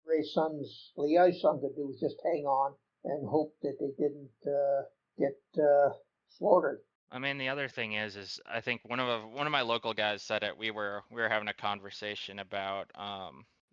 [SPEAKER 5] Ray Sons, Liai Sun could do was just hang on and hope that they didn't get slaughtered.
[SPEAKER 4] I mean, the other thing is I think one of my local guys said it. We were having a conversation about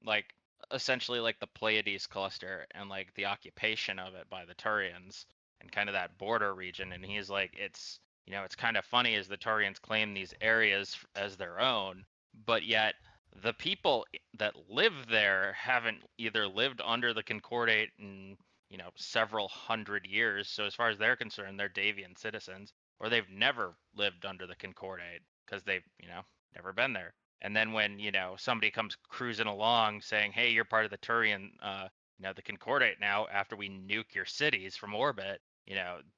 [SPEAKER 4] like essentially like the Pleiades cluster and like the occupation of it by the Turians and kind of that border region. And he's like, it's it's kind of funny as the Turians claim these areas as their own, but yet the people that live there haven't either lived under the Concordate in several hundred years. So as far as they're concerned, they're Davian citizens. Or they've never lived under the Concordate because they've, never been there. And then when, somebody comes cruising along saying, hey, you're part of the Turian, the Concordate now after we nuke your cities from orbit,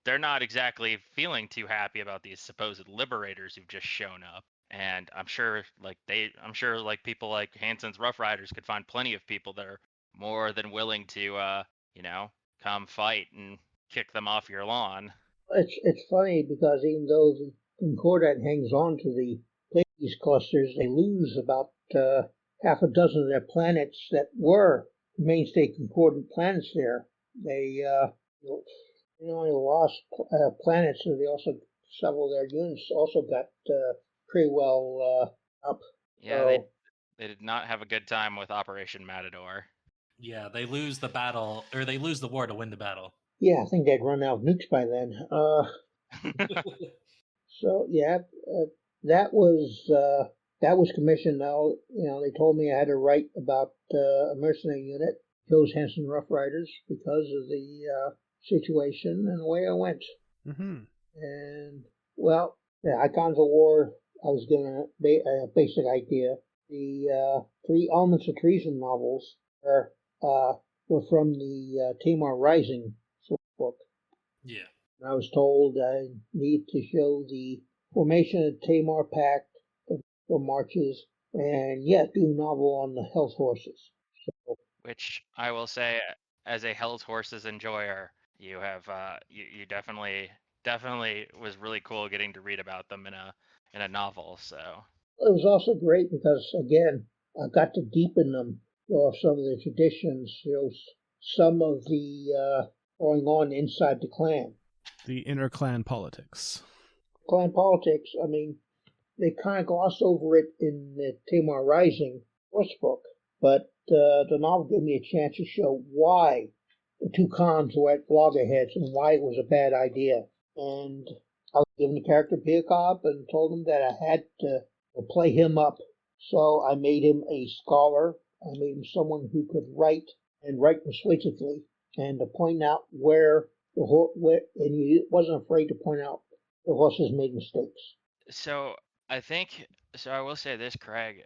[SPEAKER 4] they're not exactly feeling too happy about these supposed liberators who've just shown up. And I'm sure people like Hansen's Rough Riders could find plenty of people that are more than willing to, come fight and kick them off your lawn.
[SPEAKER 5] It's funny because even though the Concordate hangs on to the Pleiades clusters, they lose about half a dozen of their planets that were mainstay concordant planets there. They only lost planets, so they also several of their units also got pretty well up.
[SPEAKER 4] Yeah, they did not have a good time with Operation Matador.
[SPEAKER 3] Yeah, they lose the battle, or they lose the war to win the battle.
[SPEAKER 5] Yeah, I think they'd run out of nukes by then. So yeah, that was commissioned. Now they told me I had to write about a mercenary unit, Joe's Hanson Rough Riders, because of the situation, and away I went.
[SPEAKER 6] Mm-hmm.
[SPEAKER 5] And well, the Icons of War, I was given a basic idea. The 3 Elements of Treason novels are, were from the Tamar Rising source book.
[SPEAKER 3] Yeah.
[SPEAKER 5] And I was told I need to show the formation of the Tamar Pact for marches, and do a novel on the Health Horses. So,
[SPEAKER 4] Which I will say, as a Hell's Horses enjoyer, you have you definitely was really cool getting to read about them in a novel. So
[SPEAKER 5] it was also great because, again, I got to deepen them, some of the traditions, some of the going on inside the clan.
[SPEAKER 6] The inner clan politics.
[SPEAKER 5] Clan politics, I mean, they kind of glossed over it in the Tamar Rising first book, but the novel gave me a chance to show why the two cons were at loggerheads and why it was a bad idea. And I was given the character Peacock and told him that I had to play him up. So I made him a scholar. I made him someone who could write and write persuasively, and to point out where and he wasn't afraid to point out the horses made mistakes.
[SPEAKER 4] so I think so. I will say this, Craig.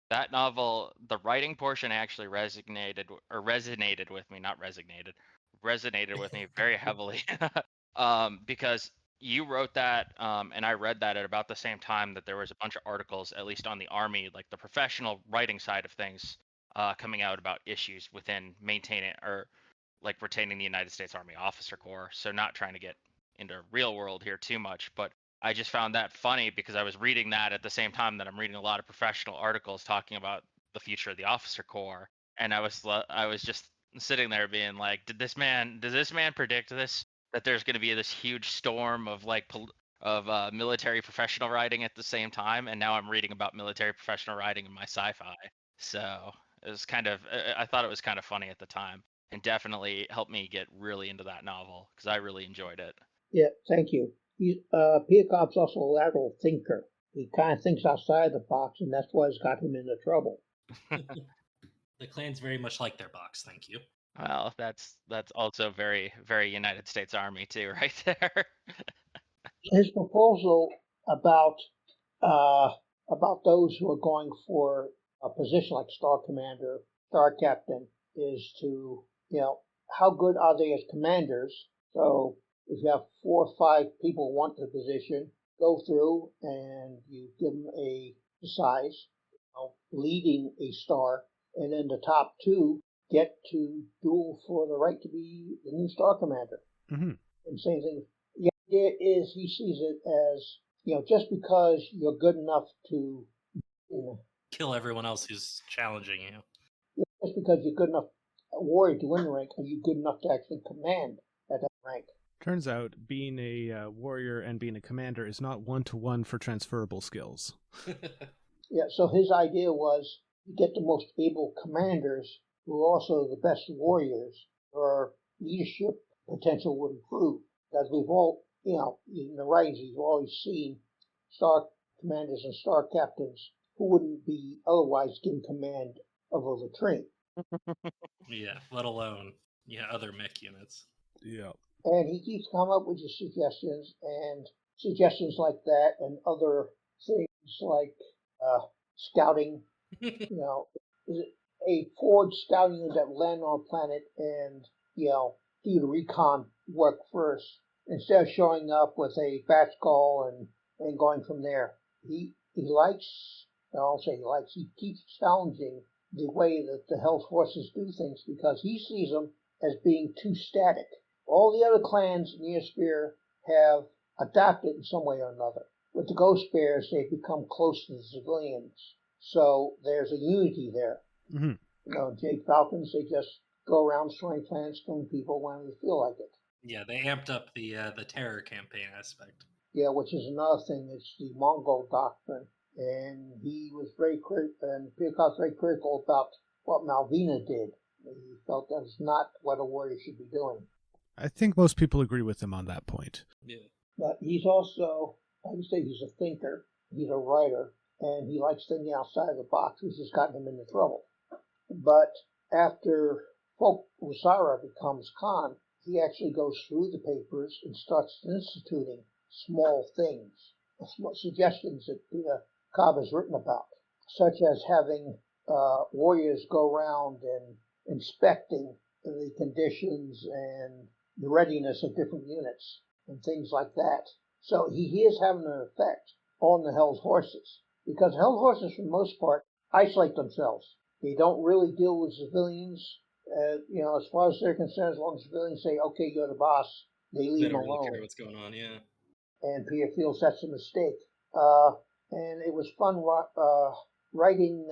[SPEAKER 4] That novel, the writing portion actually resonated with me, not resignated, resonated with me very heavily. Because you wrote that, and I read that at about the same time that there was a bunch of articles, at least on the Army, like the professional writing side of things, coming out about issues within maintaining or like retaining the United States Army Officer Corps. So not trying to get into real world here too much, but I just found that funny because I was reading that at the same time that I'm reading a lot of professional articles talking about the future of the Officer Corps, and I was just sitting there being like, does this man predict this, that there's going to be this huge storm of military professional writing at the same time, and now I'm reading about military professional writing in my sci-fi. So it was I thought it was kind of funny at the time, and definitely helped me get really into that novel because I really enjoyed it.
[SPEAKER 5] Yeah, thank you. Peacock's also a lateral thinker. He kind of thinks outside the box, and that's why it's got him into trouble.
[SPEAKER 3] The clan's very much like their box, thank you.
[SPEAKER 4] Well, that's also very, very United States Army too, right there.
[SPEAKER 5] His proposal about those who are going for a position like Star Commander, Star Captain, is to, how good are they as commanders? So if you have 4 or 5 people who want the position, go through and you give them a size, leading a star, and then the top 2 get to duel for the right to be the new Star Commander.
[SPEAKER 6] Mm-hmm.
[SPEAKER 5] And same thing. The idea is he sees it as, just because you're good enough to
[SPEAKER 3] kill everyone else who's challenging you.
[SPEAKER 5] Just because you're good enough a warrior to win the rank, are you good enough to actually command at that rank?
[SPEAKER 6] Turns out being a warrior and being a commander is not one-to-one for transferable skills.
[SPEAKER 5] Yeah, so his idea was you get the most able commanders who are also the best warriors, or leadership potential would improve. Because we've all, in the writings, you've always seen star commanders and star captains who wouldn't be otherwise given command of a latrine.
[SPEAKER 3] Yeah, let alone other mech units.
[SPEAKER 6] Yeah.
[SPEAKER 5] And he keeps coming up with his suggestions like that, and other things like scouting. A forward scouting unit that land on a planet and do the recon work first instead of showing up with a batch call and going from there. He likes. I'll say he likes. He keeps challenging the way that the Hell's Forces do things because he sees them as being too static. All the other clans in the Sphere have adapted in some way or another. With the Ghost Bears, they've become close to the civilians. So there's a unity there.
[SPEAKER 6] Mm-hmm.
[SPEAKER 5] Jade Falcons, they just go around destroying planets, killing people when they feel like it.
[SPEAKER 3] Yeah, they amped up the terror campaign aspect.
[SPEAKER 5] Yeah, which is another thing. It's the Mongol doctrine. And he was very critical, and Peacock's very critical about what Malvina did. He felt that was not what a warrior should be doing.
[SPEAKER 6] I think most people agree with him on that point.
[SPEAKER 3] Yeah.
[SPEAKER 5] But he's also, I would say he's a thinker, he's a writer, and he likes thinking outside of the box, which has gotten him into trouble. But after Folk Usara becomes Khan, he actually goes through the papers and starts instituting small things, small suggestions that Cobb has written about, such as having warriors go around and inspecting the conditions and the readiness of different units and things like that. So he is having an effect on the held horses, because held horses, for the most part, isolate themselves. They don't really deal with civilians. As far as they're concerned, as long as civilians say, "Okay, you're the boss," they leave
[SPEAKER 3] They
[SPEAKER 5] them
[SPEAKER 3] don't really
[SPEAKER 5] alone.
[SPEAKER 3] care what's going on. Yeah.
[SPEAKER 5] And Peter feels that's a mistake. And it was fun writing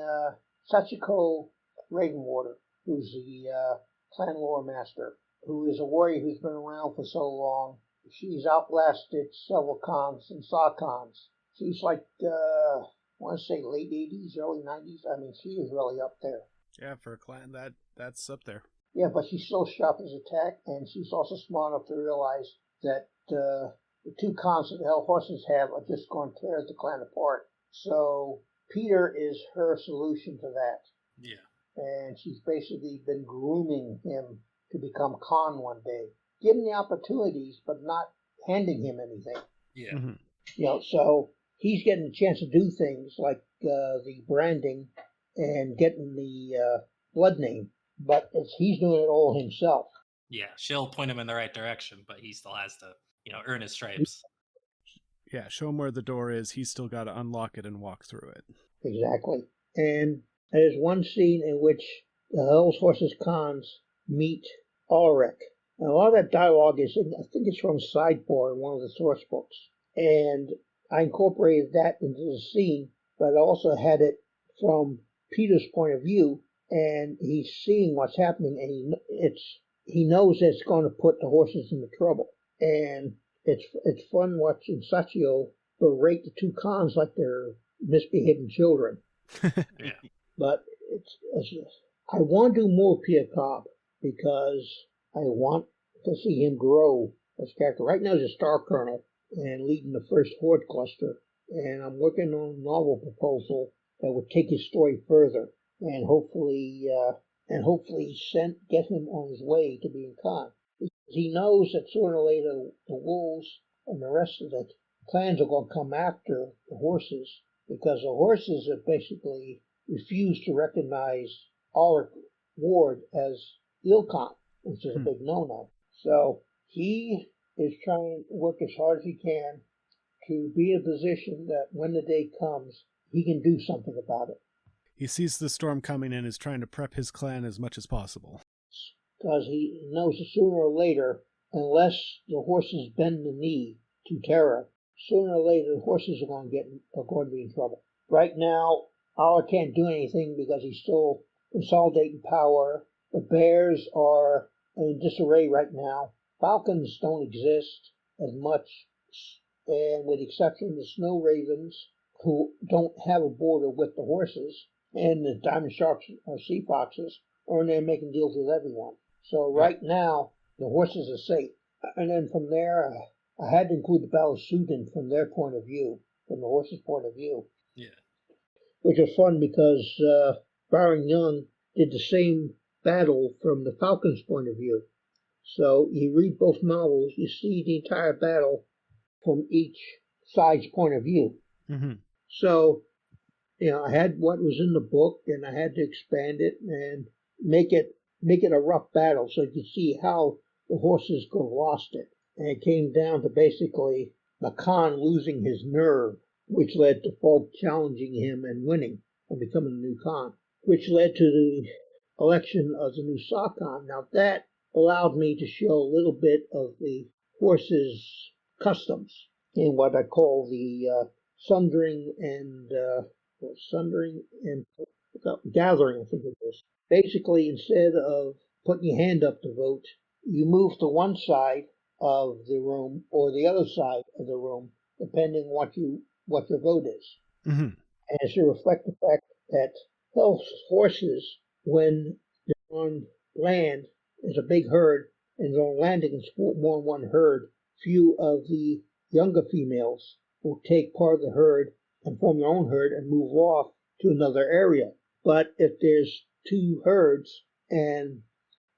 [SPEAKER 5] Sachiko Ravenwater, who's the clan lore master, who is a warrior who's been around for so long. She's outlasted several cons and saw cons. She's like, I want to say late 80s, early 90s. I mean, she is really up there.
[SPEAKER 6] Yeah, for a clan, that's up there.
[SPEAKER 5] Yeah, but she's still sharp as a tack, and she's also smart enough to realize that the two cons that the Hell Horses have are just going to tear the clan apart. So Peter is her solution to that.
[SPEAKER 3] Yeah.
[SPEAKER 5] And she's basically been grooming him to become Khan one day. Give him the opportunities, but not handing him anything.
[SPEAKER 3] Yeah.
[SPEAKER 6] Mm-hmm.
[SPEAKER 5] So he's getting a chance to do things like the branding and getting the blood name, but he's doing it all himself.
[SPEAKER 3] Yeah, she'll point him in the right direction, but he still has to, earn his stripes.
[SPEAKER 6] Yeah, show him where the door is. He's still got to unlock it and walk through it.
[SPEAKER 5] Exactly. And there's one scene in which the Hell's Horses cons meet Ulrich. And a lot of that dialogue is, I think it's from Sideboard, one of the source books. And I incorporated that into the scene, but I also had it from Peter's point of view, and he's seeing what's happening, and he knows that it's going to put the horses into trouble. And it's fun watching Sachio berate the two cons like they're misbehaving children.
[SPEAKER 3] Yeah.
[SPEAKER 5] But I want to do more Peter Cobb because I want to see him grow as a character. Right now he's a Star Colonel and leading the first Horde cluster, and I'm working on a novel proposal that would take his story further and hopefully get him on his way to being Khan. He knows that sooner or later the wolves and the rest of the clans are going to come after the horses, because the horses have basically refused to recognize Ulrich Ward as Ilkhan, which is a big no-no. So he is trying to work as hard as he can to be in a position that when the day comes, he can do something about it.
[SPEAKER 6] He sees the storm coming and is trying to prep his clan as much as possible.
[SPEAKER 5] Because he knows that sooner or later, unless the horses bend the knee to terror, sooner or later the horses are going to be in trouble. Right now, Oller can't do anything because he's still consolidating power. The bears are in disarray right now. Falcons don't exist as much, and with the exception of the snow ravens, who don't have a border with the horses, and the diamond sharks or sea foxes are in there making deals with everyone. So right now, the horses are safe. And then from there, I had to include the Battle of Sudin from their point of view, from the horses' point of view.
[SPEAKER 3] Yeah.
[SPEAKER 5] Which was fun because Byron Young did the same battle from the Falcons' point of view. So you read both novels, you see the entire battle from each side's point of view.
[SPEAKER 6] Mm-hmm.
[SPEAKER 5] So, I had what was in the book, and I had to expand it and make it a rough battle so you could see how the horses could have lost it. And it came down to basically the Khan losing his nerve, which led to folk challenging him and winning and becoming the new Khan, which led to the election of the new Sarkhan. Now that allowed me to show a little bit of the horses' customs in what I call the sundering and gathering, I think it is. Basically, instead of putting your hand up to vote, you move to one side of the room or the other side of the room, depending what your vote is.
[SPEAKER 6] Mm-hmm.
[SPEAKER 5] And it's to reflect the fact that horses, when they're on land, there's a big herd, and they're on land, they can support more than one herd. Few of the younger females will take part of the herd and form their own herd and move off to another area. But if there's two herds and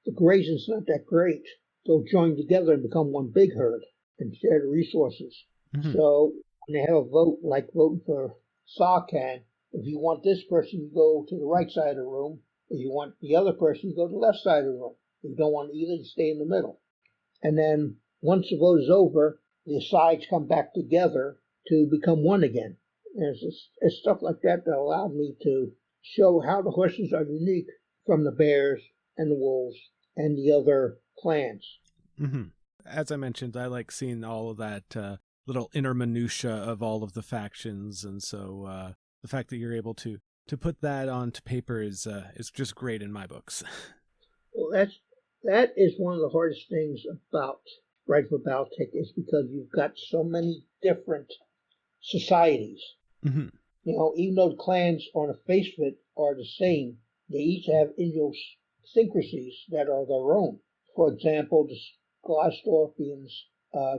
[SPEAKER 5] the grazing's not that great, they'll join together and become one big herd and share the resources.
[SPEAKER 6] Mm-hmm.
[SPEAKER 5] So when they have a vote, like voting for Sarkhan, If you want this person, you go to the right side of the room. If you want the other person, you go to the left side of the room. If you don't want either, you stay in the middle. And then once the vote is over, the sides come back together to become one again. And it's stuff like that that allowed me to show how the horses are unique from the bears and the wolves and the other clans.
[SPEAKER 6] Mm-hmm. As I mentioned, I like seeing all of that little inner minutia of all of the factions, and so the fact that you're able to put that onto paper is just great in my books.
[SPEAKER 5] Well, that is one of the hardest things about writing for Battletech is because you've got so many different societies.
[SPEAKER 6] Mm-hmm.
[SPEAKER 5] You know, even though the clans on the face of it are the same, they each have idiosyncrasies that are their own. For example, the Glasdorfians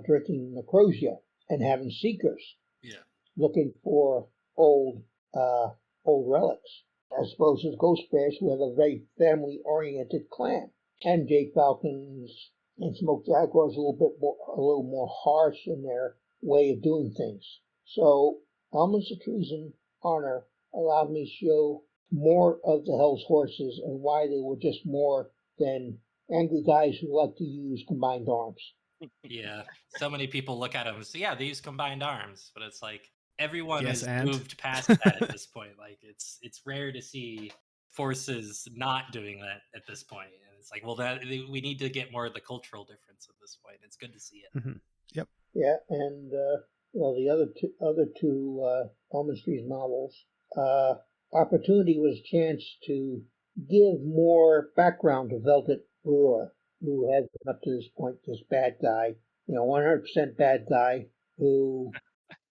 [SPEAKER 5] drinking Necrosia and having seekers.
[SPEAKER 3] Yeah.
[SPEAKER 5] Looking for old relics, as opposed to the Ghost Bears, who have a very family-oriented clan. And Jade Falcons and Smoke Jaguars a little more harsh in their way of doing things. So Elements of Treason Honor allowed me to show more of the Hell's Horses and why they were just more than angry guys who like to use combined arms.
[SPEAKER 3] Yeah, so many people look at them and say, yeah, they use combined arms, but it's like everyone
[SPEAKER 6] Yes,
[SPEAKER 3] has
[SPEAKER 6] and?
[SPEAKER 3] moved past that at this point. Like it's rare to see forces not doing that at this point. And it's like, well, we need to get more of the cultural difference at this point. It's good to see it.
[SPEAKER 6] Mm-hmm. Yep.
[SPEAKER 5] Yeah, and well, the other two Almond Street novels, opportunity was a chance to give more background to Velvet Brewer, who has been up to this point this bad guy, 100% bad guy who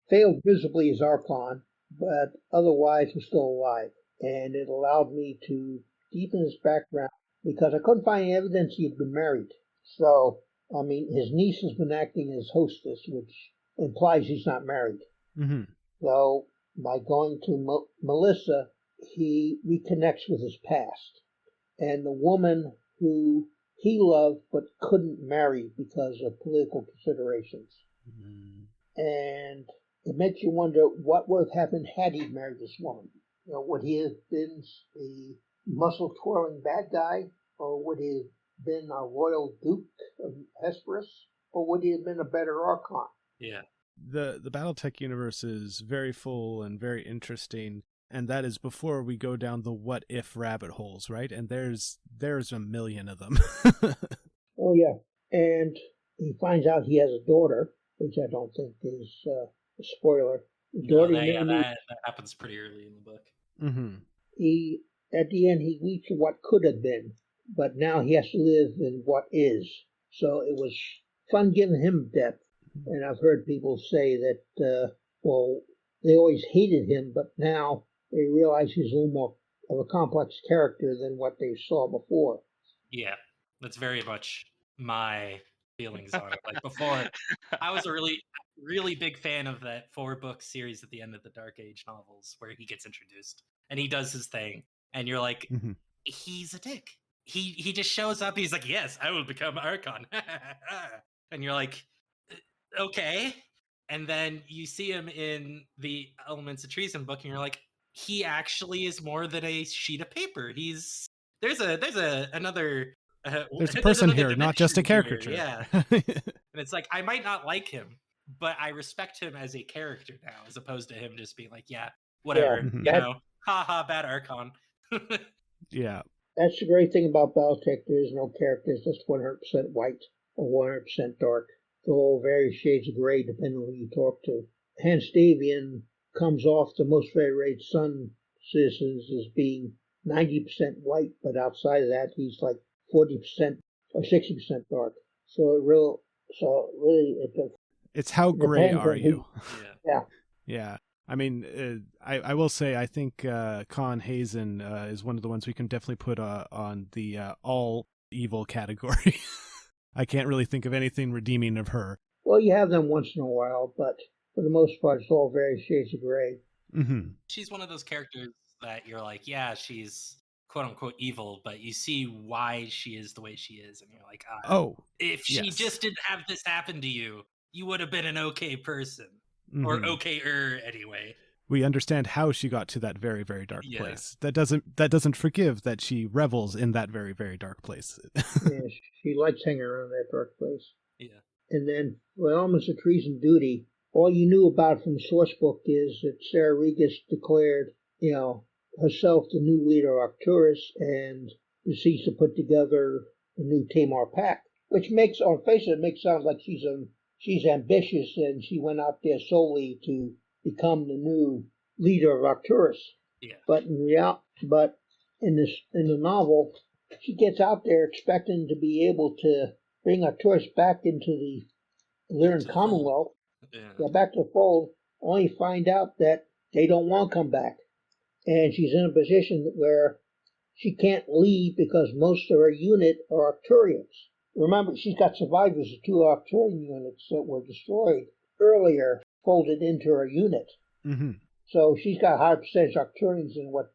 [SPEAKER 5] failed visibly as Archon, but otherwise was still alive. And it allowed me to deepen his background because I couldn't find any evidence he had been married. So, I mean, his niece has been acting as hostess, which implies he's not married.
[SPEAKER 6] Mm-hmm.
[SPEAKER 5] So, by going to Melissa, he reconnects with his past. And the woman who he loved but couldn't marry because of political considerations.
[SPEAKER 6] Mm-hmm.
[SPEAKER 5] And it makes you wonder what would have happened had he married this woman. Would he have been a muscle twirling bad guy, or would he have been a royal duke of Hesperus, or would he have been a better Archon?
[SPEAKER 3] Yeah.
[SPEAKER 6] The Battletech universe is very full and very interesting, and that is before we go down the what if rabbit holes, right? And there's a million of them.
[SPEAKER 5] Oh yeah, and he finds out he has a daughter, which I don't think is a spoiler.
[SPEAKER 3] No, that happens pretty early in the book.
[SPEAKER 6] Mm-hmm.
[SPEAKER 5] He at the end he reached what could have been, but now he has to live in what is. So it was fun giving him depth. And I've heard people say that well, they always hated him, but now they realize he's a little more of a complex character than what they saw before.
[SPEAKER 3] Yeah, that's very much my feelings on it. Like before, I was a really, really big fan of that 4-book series at the end of the Dark Age novels where he gets introduced and he does his thing, and you're like,
[SPEAKER 6] Mm-hmm.
[SPEAKER 3] he's a dick. He just shows up. He's like, yes, I will become Archon, and you're like, okay. And then you see him in the Elements of Treason book, and you're like, he actually is more than a sheet of paper. There's another
[SPEAKER 6] There's a person here, not just a
[SPEAKER 3] dimension
[SPEAKER 6] caricature.
[SPEAKER 3] here, yeah. And it's like I might not like him, but I respect him as a character now, as opposed to him just being like, yeah, whatever,
[SPEAKER 5] Yeah,
[SPEAKER 3] haha, bad Archon.
[SPEAKER 6] Yeah.
[SPEAKER 5] That's the great thing about Battletech. There is no characters that's 100% white or 100% dark. They're all various shades of gray depending on who you talk to. Hans Davian comes off the Most Federated Sun citizens as being 90% white, but outside of that, he's like 40% or 60% dark. So really,
[SPEAKER 6] It's how gray are you?
[SPEAKER 5] Yeah.
[SPEAKER 6] Yeah. I mean, I will say I think Con Hazen is one of the ones we can definitely put on the all evil category. I can't really think of anything redeeming of her.
[SPEAKER 5] Well, you have them once in a while, but for the most part, it's all various shades of gray.
[SPEAKER 6] Mm-hmm.
[SPEAKER 3] She's one of those characters that you're like, yeah, she's quote unquote evil, but you see why she is the way she is, and you're like, if she just didn't have this happen to you, you would have been an okay person.
[SPEAKER 6] Mm-hmm.
[SPEAKER 3] Or okay-er anyway.
[SPEAKER 6] We understand how she got to that very, very dark
[SPEAKER 3] Yeah.
[SPEAKER 6] place. That doesn't forgive that she revels in that very, very dark place.
[SPEAKER 5] Yeah, she likes hanging around that dark place.
[SPEAKER 3] Yeah.
[SPEAKER 5] And then, for elements of treason duty, all you knew about from the source book is that Sarah Regis declared, herself the new leader of Arcturus and proceeds to put together a new Tamar pack, which makes, on face of it, makes sound like she's ambitious and she went out there solely to become the new leader of Arcturus.
[SPEAKER 3] Yeah.
[SPEAKER 5] But in the novel, she gets out there expecting to be able to bring Arcturus back into the Lyran
[SPEAKER 3] the
[SPEAKER 5] Commonwealth.
[SPEAKER 3] Yeah.
[SPEAKER 5] Back to the fold, only find out that they don't want to come back. And she's in a position where she can't leave because most of her unit are Arcturians. Remember, she's got survivors of 2 Arcturian units that were destroyed earlier, folded into her unit.
[SPEAKER 6] Mm-hmm.
[SPEAKER 5] So she's got a higher percentage Arcturians than what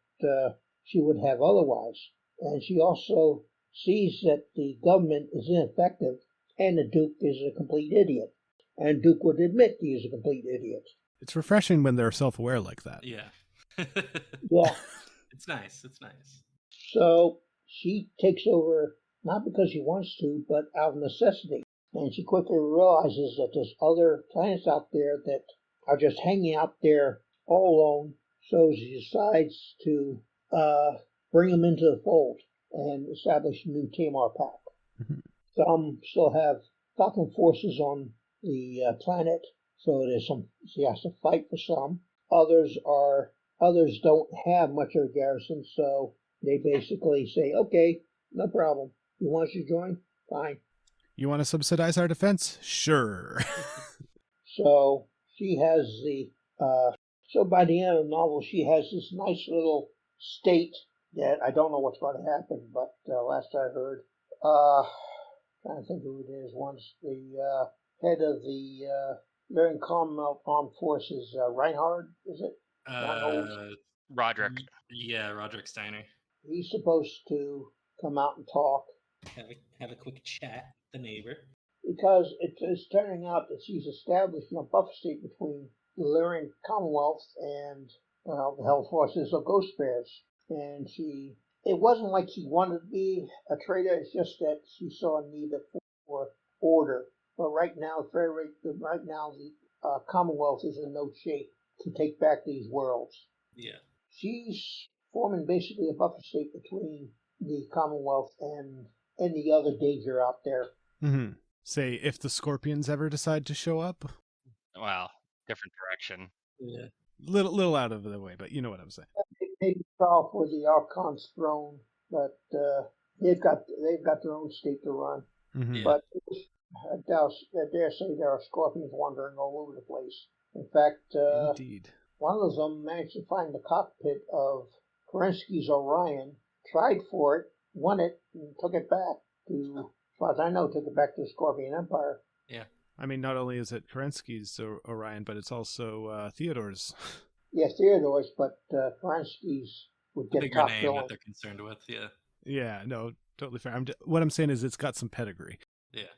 [SPEAKER 5] she would have otherwise. And she also sees that the government is ineffective and the Duke is a complete idiot. And Duke would admit he is a complete idiot.
[SPEAKER 6] It's refreshing when they're self-aware like that.
[SPEAKER 3] Yeah.
[SPEAKER 5] Yeah.
[SPEAKER 3] It's nice. It's nice.
[SPEAKER 5] So she takes over, not because she wants to, but out of necessity. And she quickly realizes that there's other planets out there that are just hanging out there all alone. So she decides to bring them into the fold and establish a new Tamar pack.
[SPEAKER 6] Mm-hmm.
[SPEAKER 5] Some still have Falcon forces on the planet, so she has to fight for some. Others don't have much of a garrison, so they basically say, okay, no problem. You want us to join? Fine.
[SPEAKER 6] You want to subsidize our defense? Sure.
[SPEAKER 5] So she has so by the end of the novel, she has this nice little state that I don't know what's going to happen, but last I heard, trying to think who it is, once the head of the Lyran Commonwealth Armed Forces, Reinhard, is it?
[SPEAKER 4] Roderick.
[SPEAKER 3] Yeah, Roderick Steiner.
[SPEAKER 5] He's supposed to come out and talk.
[SPEAKER 3] Have a quick chat with the neighbor.
[SPEAKER 5] Because it's turning out that she's establishing a buffer state between the Lyran Commonwealth and the Hell Forces of Ghost Bears. And it wasn't like she wanted to be a traitor, it's just that she saw a need for order. But right now, the Commonwealth is in no shape to take back these worlds.
[SPEAKER 3] Yeah.
[SPEAKER 5] She's forming basically a buffer state between the Commonwealth and any other danger out there.
[SPEAKER 6] Mm-hmm. Say, if the Scorpions ever decide to show up?
[SPEAKER 4] Well, different direction.
[SPEAKER 3] Yeah.
[SPEAKER 6] Little out of the way, but you know what I'm saying.
[SPEAKER 5] Maybe trial for the Archon's throne, but they've got their own state to run.
[SPEAKER 6] Mm-hmm.
[SPEAKER 3] Yeah.
[SPEAKER 5] But I dare say there are Scorpions wandering all over the place. In fact,
[SPEAKER 6] Indeed.
[SPEAKER 5] one of them managed to find the cockpit of Kerensky's Orion, tried for it, won it, and took it back to, as far as I know, took it back to the Scorpion Empire.
[SPEAKER 3] Yeah.
[SPEAKER 6] I mean, not only is it Kerensky's Orion, but it's also Theodore's.
[SPEAKER 5] Yes, Theodore's, but Kerensky's would get
[SPEAKER 3] Bigger
[SPEAKER 5] top
[SPEAKER 3] name
[SPEAKER 5] billing.
[SPEAKER 3] that they're concerned with. Yeah.
[SPEAKER 6] Yeah, no, totally fair. What I'm saying is it's got some pedigree.
[SPEAKER 3] Yeah.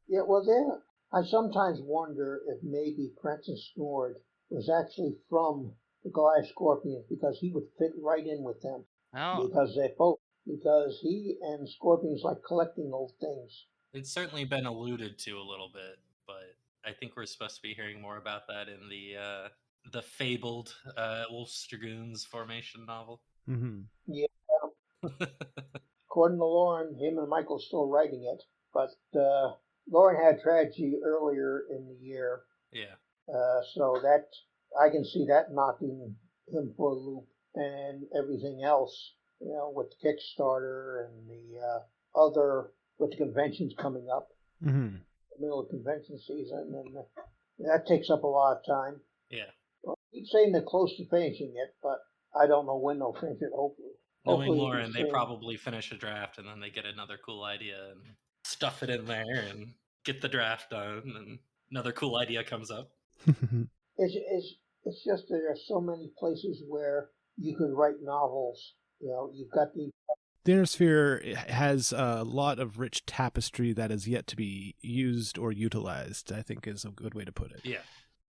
[SPEAKER 5] Yeah, well, I sometimes wonder if maybe Francis Nord was actually from the Goliath Scorpions because he would fit right in with them.
[SPEAKER 4] Oh.
[SPEAKER 5] Because he and Scorpions like collecting old things.
[SPEAKER 3] It's certainly been alluded to a little bit, but I think we're supposed to be hearing more about that in the fabled Wolf's Dragoons formation novel.
[SPEAKER 6] Mm-hmm.
[SPEAKER 5] Yeah. According to Lauren, him and Michael still writing it, but Lauren had tragedy earlier in the year.
[SPEAKER 3] Yeah.
[SPEAKER 5] So that I can see that knocking him for a loop, and everything else, with the Kickstarter and the other, with the conventions coming up,
[SPEAKER 6] Mm-hmm.
[SPEAKER 5] the middle of convention season, and that takes up a lot of time.
[SPEAKER 3] Yeah.
[SPEAKER 5] Well, I keep saying they're close to finishing it, but I don't know when they'll finish it. Hopefully.
[SPEAKER 3] Knowing
[SPEAKER 5] Hopefully
[SPEAKER 3] Lauren, they
[SPEAKER 5] soon.
[SPEAKER 3] probably finish a draft and then they get another cool idea and stuff it in there and get the draft done, and another cool idea comes up.
[SPEAKER 5] It's just there are so many places where you could write novels. You've got the
[SPEAKER 6] Inner Sphere has a lot of rich tapestry that is yet to be used or utilized, I think is a good way to put it.
[SPEAKER 3] Yeah.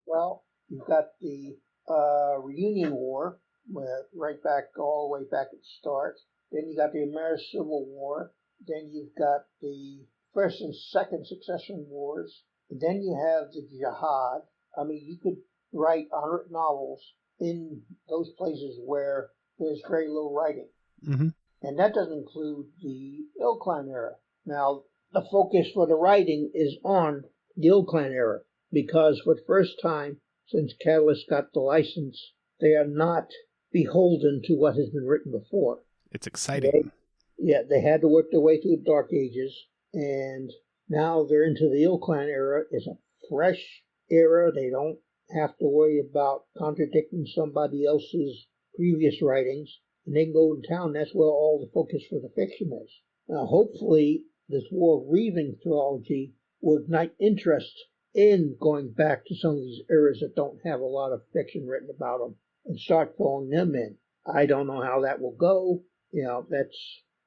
[SPEAKER 5] Well, you've got the Reunion War, all the way back at the start. Then you got the American Civil War. Then you've got the First and Second Succession Wars. And then you have the Jihad. I mean, you could write 100 novels in those places where there's very little writing.
[SPEAKER 6] Mm-hmm.
[SPEAKER 5] And that doesn't include the Ill Clan era. Now, the focus for the writing is on the Ill Clan era because for the first time since Catalyst got the license, they are not beholden to what has been written before.
[SPEAKER 6] It's exciting.
[SPEAKER 5] They had to work their way through the Dark Ages, and now they're into the Ill Clan era. It's a fresh era. They don't have to worry about contradicting somebody else's previous writings, and they can go to town. That's where all the focus for the fiction is. Now, hopefully, this War of Reaving trilogy will ignite interest in going back to some of these eras that don't have a lot of fiction written about them and start filling them in. I don't know how that will go.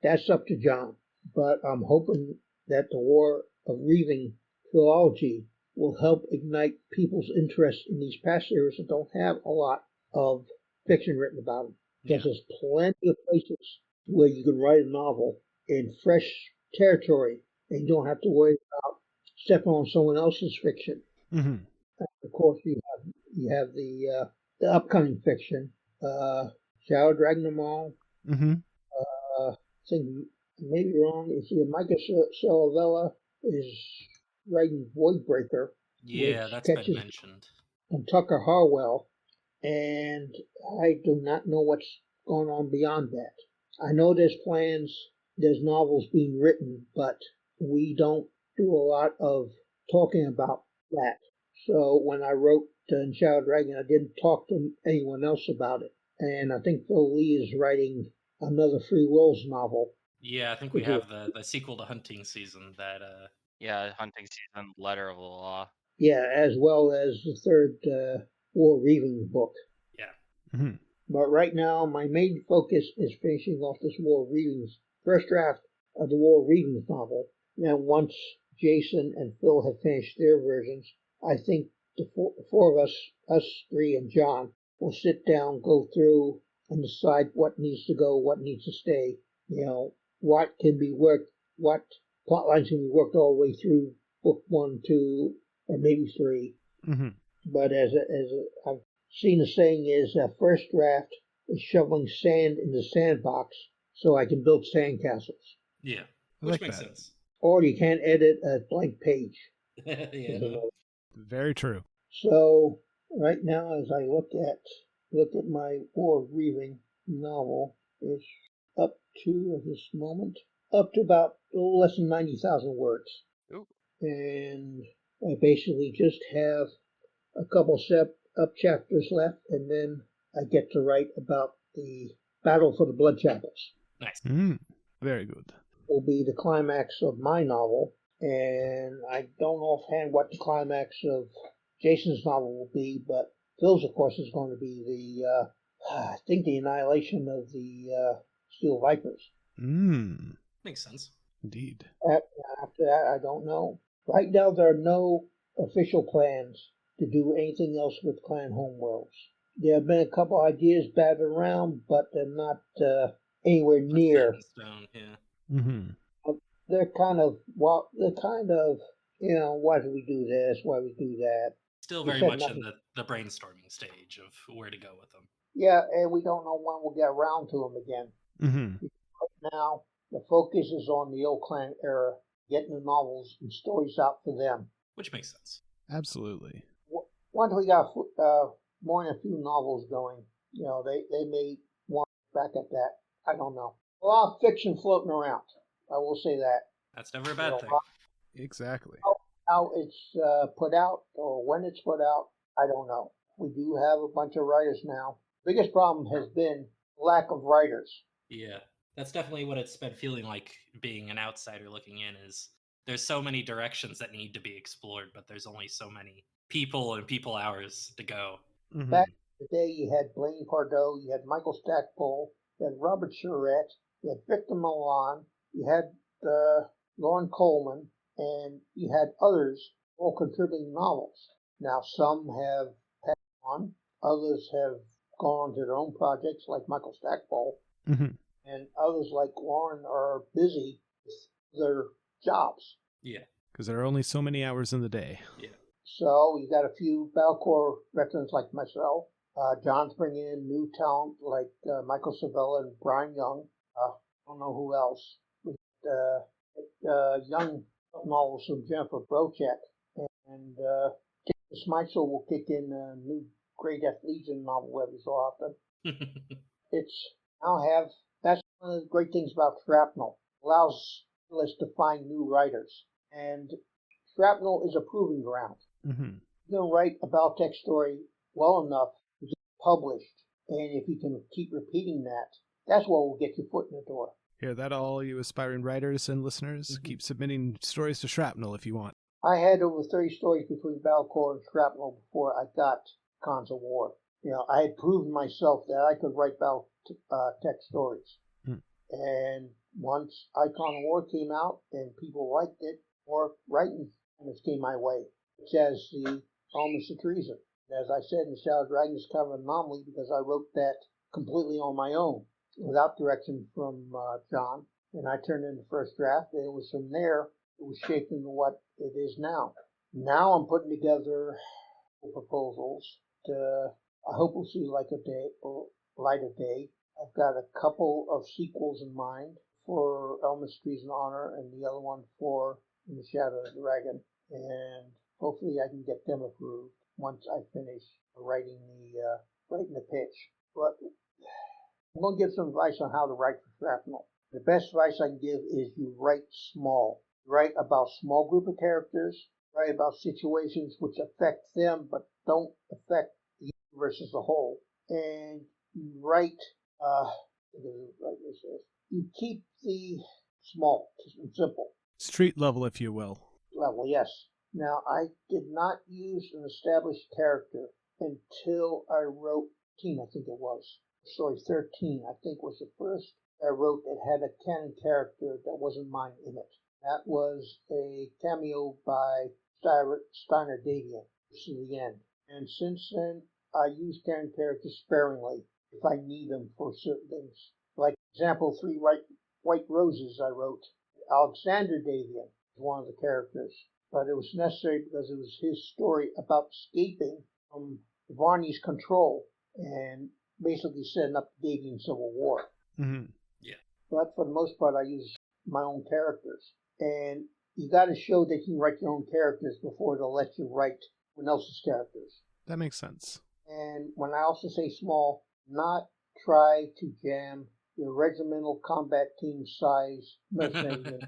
[SPEAKER 5] That's up to John. But I'm hoping that the War of Reaving trilogy will help ignite people's interest in these past eras that don't have a lot of fiction written about them. Because there's plenty of places where you can write a novel in fresh territory and you don't have to worry about stepping on someone else's fiction.
[SPEAKER 6] Mm-hmm.
[SPEAKER 5] Of course, you have the upcoming fiction, Shadow Dragon them all.
[SPEAKER 6] Mm-hmm.
[SPEAKER 5] I think I may be wrong. It's Micah Salavella is writing Voidbreaker.
[SPEAKER 3] Yeah, that's been mentioned.
[SPEAKER 5] And Tucker Harwell, and I do not know what's going on beyond that. I know there's novels being written, but we don't do a lot of talking about that. So when I wrote in Shadow Dragon, I didn't talk to anyone else about it. And I think Phil Lee is writing another Free Wills novel.
[SPEAKER 3] Yeah, I think we have the sequel to Hunting Season that
[SPEAKER 4] Hunting Season, Letter of the Law.
[SPEAKER 5] Yeah, as well as the third War Reaving book.
[SPEAKER 3] Yeah.
[SPEAKER 6] Mm-hmm.
[SPEAKER 5] But right now, my main focus is finishing off this War Reavings first draft of the War Reavings novel. Then once Jason and Phil have finished their versions, I think the four of us three and John, will sit down, go through, and decide what needs to go, what needs to stay. What can be worked, what plot lines can be worked all the way through book 1, 2, and maybe 3.
[SPEAKER 6] Mm-hmm.
[SPEAKER 5] But as I've seen the saying is, first draft is shoveling sand in the sandbox so I can build sandcastles.
[SPEAKER 3] Yeah,
[SPEAKER 6] which
[SPEAKER 3] makes sense.
[SPEAKER 5] Or you can't edit a blank page.
[SPEAKER 3] Yeah.
[SPEAKER 6] Very true.
[SPEAKER 5] So right now, as I look at my War of Reaving novel, it's up to at this moment about a little less than 90,000 words.
[SPEAKER 4] Ooh.
[SPEAKER 5] And I basically just have a couple up chapters left, and then I get to write about the Battle for the Blood Chapels.
[SPEAKER 3] Nice.
[SPEAKER 6] Very good.
[SPEAKER 5] Will be the climax of my novel, and I don't know offhand what the climax of Jason's novel will be, but Phil's, of course, is going to be I think the annihilation of the Steel Vipers.
[SPEAKER 3] Makes sense.
[SPEAKER 6] Indeed.
[SPEAKER 5] After that, I don't know. Right now, there are no official plans to do anything else with Clan Homeworlds. There have been a couple ideas batted around, but they're not anywhere near.
[SPEAKER 3] Set in stone, yeah.
[SPEAKER 6] Mm-hmm.
[SPEAKER 5] They're kind of, why do we do this? Why do we do that?
[SPEAKER 3] Still very much in the brainstorming stage of where to go with them.
[SPEAKER 5] Yeah, and we don't know when we'll get around to them again.
[SPEAKER 6] Mm-hmm.
[SPEAKER 5] Right now, the focus is on the Old Clan era, getting the novels and stories out for them.
[SPEAKER 3] Which makes sense.
[SPEAKER 6] Absolutely.
[SPEAKER 5] Once we got more than a few novels going, they may want back at that. I don't know. A lot of fiction floating around. I will say that.
[SPEAKER 3] That's never a bad thing.
[SPEAKER 6] Exactly.
[SPEAKER 5] How it's put out or when it's put out, I don't know. We do have a bunch of writers now. Biggest problem has been lack of writers.
[SPEAKER 3] Yeah, that's definitely what it's been feeling like being an outsider looking in is there's so many directions that need to be explored, but there's only so many people and people hours to go.
[SPEAKER 6] Mm-hmm.
[SPEAKER 5] Back in the day, you had Blaine Pardoe, you had Michael Stackpole, you had Robert Charette, you had Victor Milan, you had Lauren Coleman, and you had others all contributing novels. Now, some have passed on, Others have gone on to their own projects, like Michael Stackpole,
[SPEAKER 6] Mm-hmm.
[SPEAKER 5] and others, like Lauren, are busy with their jobs.
[SPEAKER 3] Yeah.
[SPEAKER 6] Because there are only so many hours in the day.
[SPEAKER 3] Yeah.
[SPEAKER 5] So you got a few Battle Corps veterans like myself. John's bringing in new talent like Michael Savella and Brian Young. I don't know who else. Young novels from Jennifer Brochek. And Schmeisel will kick in a new Great Death Legion novel every so often. It's that's one of the great things about Shrapnel. It allows us to find new writers. And Shrapnel is a proving ground.
[SPEAKER 6] Mm-hmm.
[SPEAKER 5] You can write a Battletech story well enough to get published, and if you can keep repeating that, that's what will get your foot in the door.
[SPEAKER 6] Hear that, all you aspiring writers and listeners?
[SPEAKER 5] Mm-hmm.
[SPEAKER 6] Keep submitting stories to Shrapnel if you want.
[SPEAKER 5] I had over 30 stories between Battle Corps and Shrapnel before I got Cons of War. I had proven myself that I could write Battletech stories.
[SPEAKER 6] Hmm.
[SPEAKER 5] And once Icon of War came out and people liked it, more writing came my way, such as the Elements of Treason. As I said in Shadow Dragon, is kind of an anomaly because I wrote that completely on my own, without direction from John. And I turned in the first draft, and it was from there it was shaped into what it is now. Now I'm putting together proposals to, I hope we'll see light of day. I've got a couple of sequels in mind for Elements, Trees, and Honor, and the other one for In the Shadow of the Dragon. And hopefully I can get them approved once I finish writing the pitch. But I'm going to give some advice on how to write for Shrapnel. The best advice I can give is you write small. Write about a small group of characters. Write about situations which affect them but don't affect the universe as a whole. And you write, you keep the small and simple.
[SPEAKER 6] Street level, if you will.
[SPEAKER 5] Level, yes. Now, I did not use an established character until I wrote 13, I think it was. Story 13, I think, was the first I wrote that had a canon character that wasn't mine in it. That was a cameo by Steiner Davian to the end. And since then, I use canon characters sparingly if I need them for certain things. Like, example, 3 White Roses I wrote. Alexander Davian was one of the characters, but it was necessary because it was his story about escaping from Varney's control and basically setting up the Davian Civil War.
[SPEAKER 6] Mm-hmm.
[SPEAKER 3] Yeah.
[SPEAKER 5] But for the most part, I use my own characters. And you got to show that you can write your own characters before they'll let you write someone else's characters.
[SPEAKER 6] That makes sense.
[SPEAKER 5] And when I also say small, not try to jam your regimental combat team size mercenary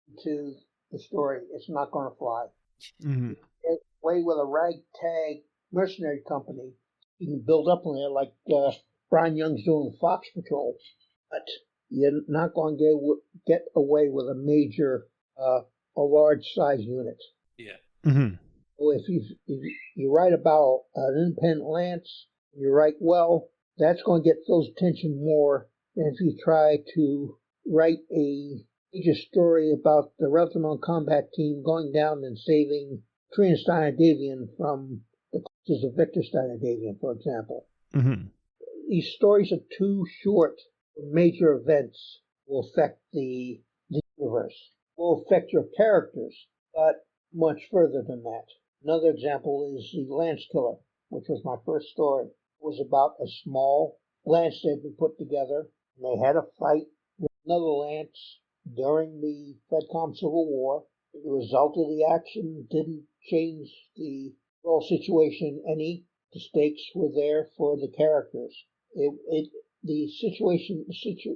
[SPEAKER 5] into the story. It's not going to fly.
[SPEAKER 6] Mm-hmm.
[SPEAKER 5] Get away with a ragtag mercenary company. You can build up on it like Brian Young's doing the Fox Patrol, but you're not going to get away with a major, a large size unit.
[SPEAKER 3] Yeah.
[SPEAKER 6] Mm-hmm.
[SPEAKER 5] So if you write about an independent lance, you write well, that's going to get Phil's attention more than if you try to write a major story about the Regimental Combat Team going down and saving Trina Steiner-Davian from the clutches of Victor Steiner-Davian, for example.
[SPEAKER 6] Mm-hmm.
[SPEAKER 5] These stories are too short for major events will affect the universe, will affect your characters, but much further than that. Another example is the Lance Killer, which was my first story. It was about a small lance that had been put together, and they had a fight with another lance during the FedCom Civil War. The result of the action didn't change the overall situation any. The stakes were there for the characters. The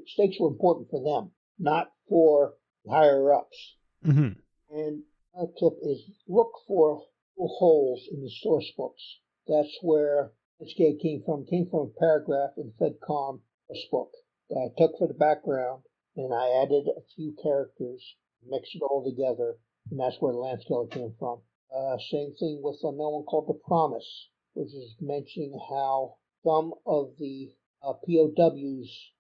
[SPEAKER 5] stakes were important for them, not for higher ups.
[SPEAKER 6] Mm-hmm.
[SPEAKER 5] And our tip is look for little holes in the source books. That's where this came from. It came from a paragraph in the FedCom source book that I took for the background, and I added a few characters, mixed it all together, and that's where the Lance Killer came from. Same thing with another one called The Promise, which is mentioning how some of the POWs,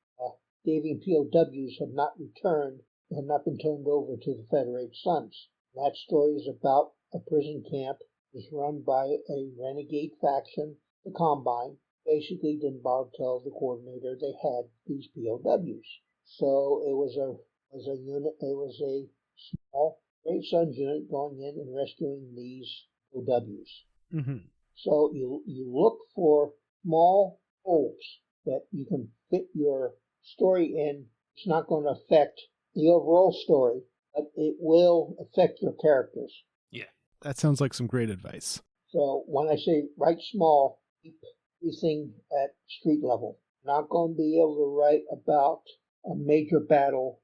[SPEAKER 5] Davian POWs, had not returned, had not been turned over to the Federated Sons. That story is about a prison camp. It's run by a renegade faction the Combine basically didn't bother to tell the coordinator they had these POWs. So it was a unit. It was a small Great Sons unit going in and rescuing these POWs.
[SPEAKER 6] Mm-hmm.
[SPEAKER 5] So you look for small holes that you can fit your story in. It's not going to affect the overall story, but it will affect your characters.
[SPEAKER 3] Yeah.
[SPEAKER 6] That sounds like some great advice.
[SPEAKER 5] So when I say write small, keep everything at street level. Not going to be able to write about a major battle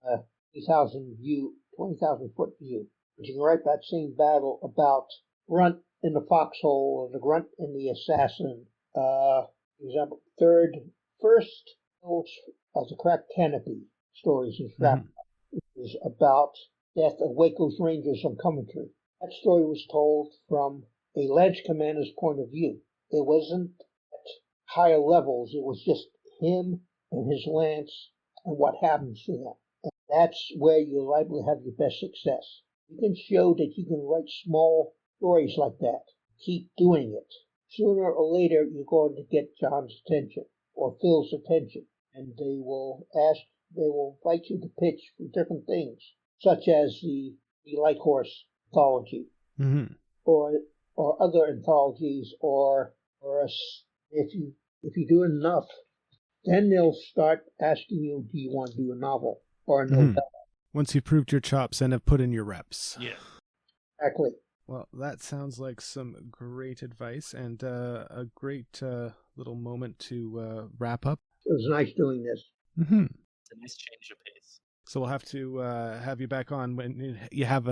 [SPEAKER 5] from a 20,000 foot view. But you can write that same battle about Grunt in the foxhole or the Grunt in the assassin. Example, first of the cracked canopy stories in Scrap is about death of Waco's Rangers on Coventry. That story was told from a ledge commander's point of view. It wasn't at higher levels. It was just him and his lance and what happens to them. And that's where you're liable to have your best success. You can show that you can write small stories like that. Keep doing it. Sooner or later, you're going to get John's attention or Phil's attention, and they will invite you to pitch for different things, such as the Light Horse anthology, or other anthologies, or if you do enough, then they'll start asking you, do you want to do a novel or a novella?
[SPEAKER 6] Once you've proved your chops and have put in your reps.
[SPEAKER 3] Yeah.
[SPEAKER 5] Exactly.
[SPEAKER 6] Well, that sounds like some great advice and a great little moment to wrap up.
[SPEAKER 5] It was nice doing this.
[SPEAKER 6] Mm-hmm.
[SPEAKER 3] It's a nice change of pace.
[SPEAKER 6] So we'll have to have you back on when you have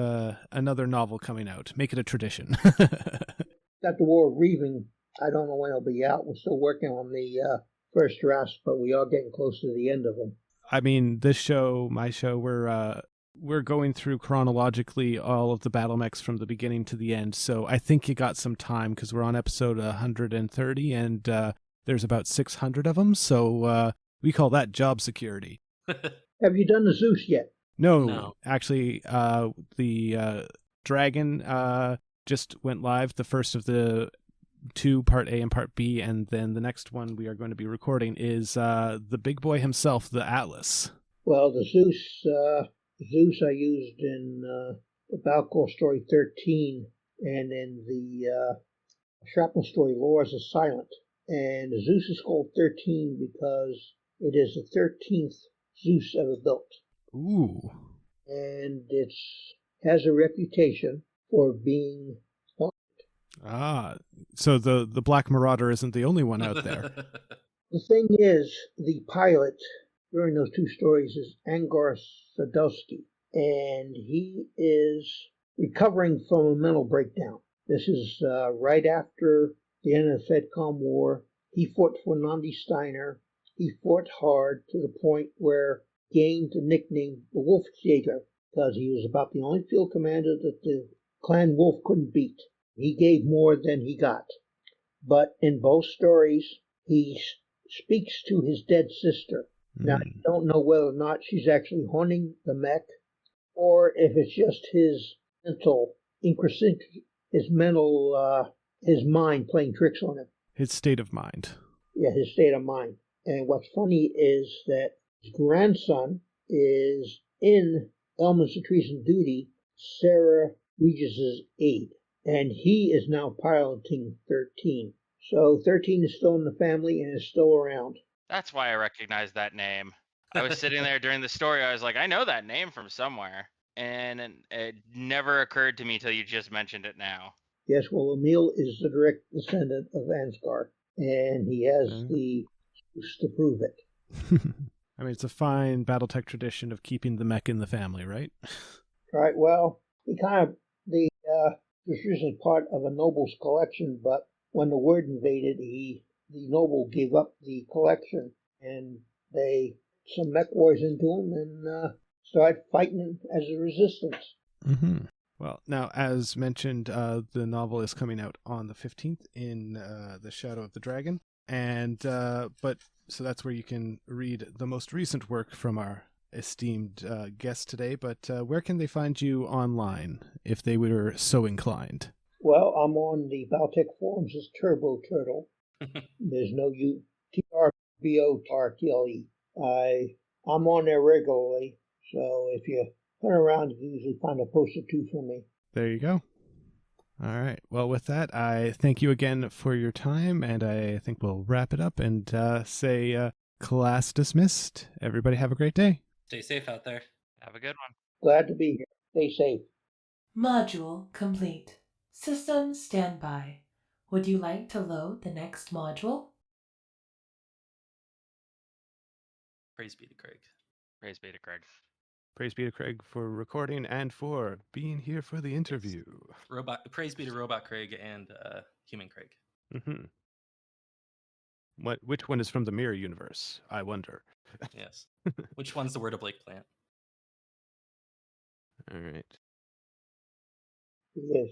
[SPEAKER 6] another novel coming out. Make it a tradition.
[SPEAKER 5] Got the War of Reaving. I don't know when it'll be out. We're still working on the first drafts, but we are getting close to the end of them.
[SPEAKER 6] I mean, this show, my show, we're going through chronologically all of the battle mechs from the beginning to the end. So I think you got some time because we're on episode 130 and there's about 600 of them. So we call that job security.
[SPEAKER 5] Have you done the Zeus yet?
[SPEAKER 6] No. Actually, the Dragon just went live, the first of the two, Part A and Part B, and then the next one we are going to be recording is the big boy himself, the Atlas.
[SPEAKER 5] Well, the Zeus I used in the Balcor story 13, and in the Shrapnel story Laws is Silent. And the Zeus is called 13 because it is the 13th Zeus ever built.
[SPEAKER 6] Ooh.
[SPEAKER 5] And it has a reputation for being haunted.
[SPEAKER 6] So the Black Marauder isn't the only one out there.
[SPEAKER 5] The thing is, the pilot during those two stories is Angar Sadowski, and he is recovering from a mental breakdown. This is right after the end of the FedCom war. He fought for Nandi Steiner. He fought hard to the point where he gained the nickname the Wolfjäger because he was about the only field commander that the Clan Wolf couldn't beat. He gave more than he got. But in both stories, he speaks to his dead sister. Now, I don't know whether or not she's actually haunting the mech, or if it's just his mental his mind playing tricks on him.
[SPEAKER 6] His state of mind.
[SPEAKER 5] Yeah, his state of mind. And what's funny is that his grandson is in Elements of Treason duty, Sarah Regis's aide, and he is now piloting 13. So 13 is still in the family and is still around.
[SPEAKER 4] That's why I recognize that name. I was sitting there during the story. I was like, I know that name from somewhere. And it never occurred to me till you just mentioned it now.
[SPEAKER 5] Yes, well, Emil is the direct descendant of Ansgar, and he has the excuse to prove it.
[SPEAKER 6] I mean, it's a fine Battletech tradition of keeping the mech in the family, right?
[SPEAKER 5] Right, well, the tradition is part of a noble's collection, but when the Word invaded, the noble gave up the collection, and some mech warriors into him and started fighting as a resistance.
[SPEAKER 6] Mm-hmm. Well, now, as mentioned, the novel is coming out on the 15th in The Shadow of the Dragon, and so that's where you can read the most recent work from our esteemed guest today. But where can they find you online if they were so inclined?
[SPEAKER 5] Well, I'm on the Baltech forums as Turbo Turtle. There's no TRBOTRTLE. I'm on there regularly, so if you hunt around, you can usually find a post or two from me.
[SPEAKER 6] There you go. All right. Well, with that, I thank you again for your time, and I think we'll wrap it up and say class dismissed. Everybody have a great day.
[SPEAKER 3] Stay safe out there.
[SPEAKER 4] Have a good one.
[SPEAKER 5] Glad to be here. Stay safe.
[SPEAKER 1] Module complete. System standby. Would you like to load the next module?
[SPEAKER 3] Praise be to Craig.
[SPEAKER 4] Praise be to Craig.
[SPEAKER 2] Praise be to Craig for recording and for being here for the interview.
[SPEAKER 3] Praise be to Robot Craig and Human Craig.
[SPEAKER 2] Mm-hmm. Which one is from the Mirror Universe? I wonder.
[SPEAKER 3] Yes. Which one's the Word of Blake plant?
[SPEAKER 2] All right.
[SPEAKER 5] Yes.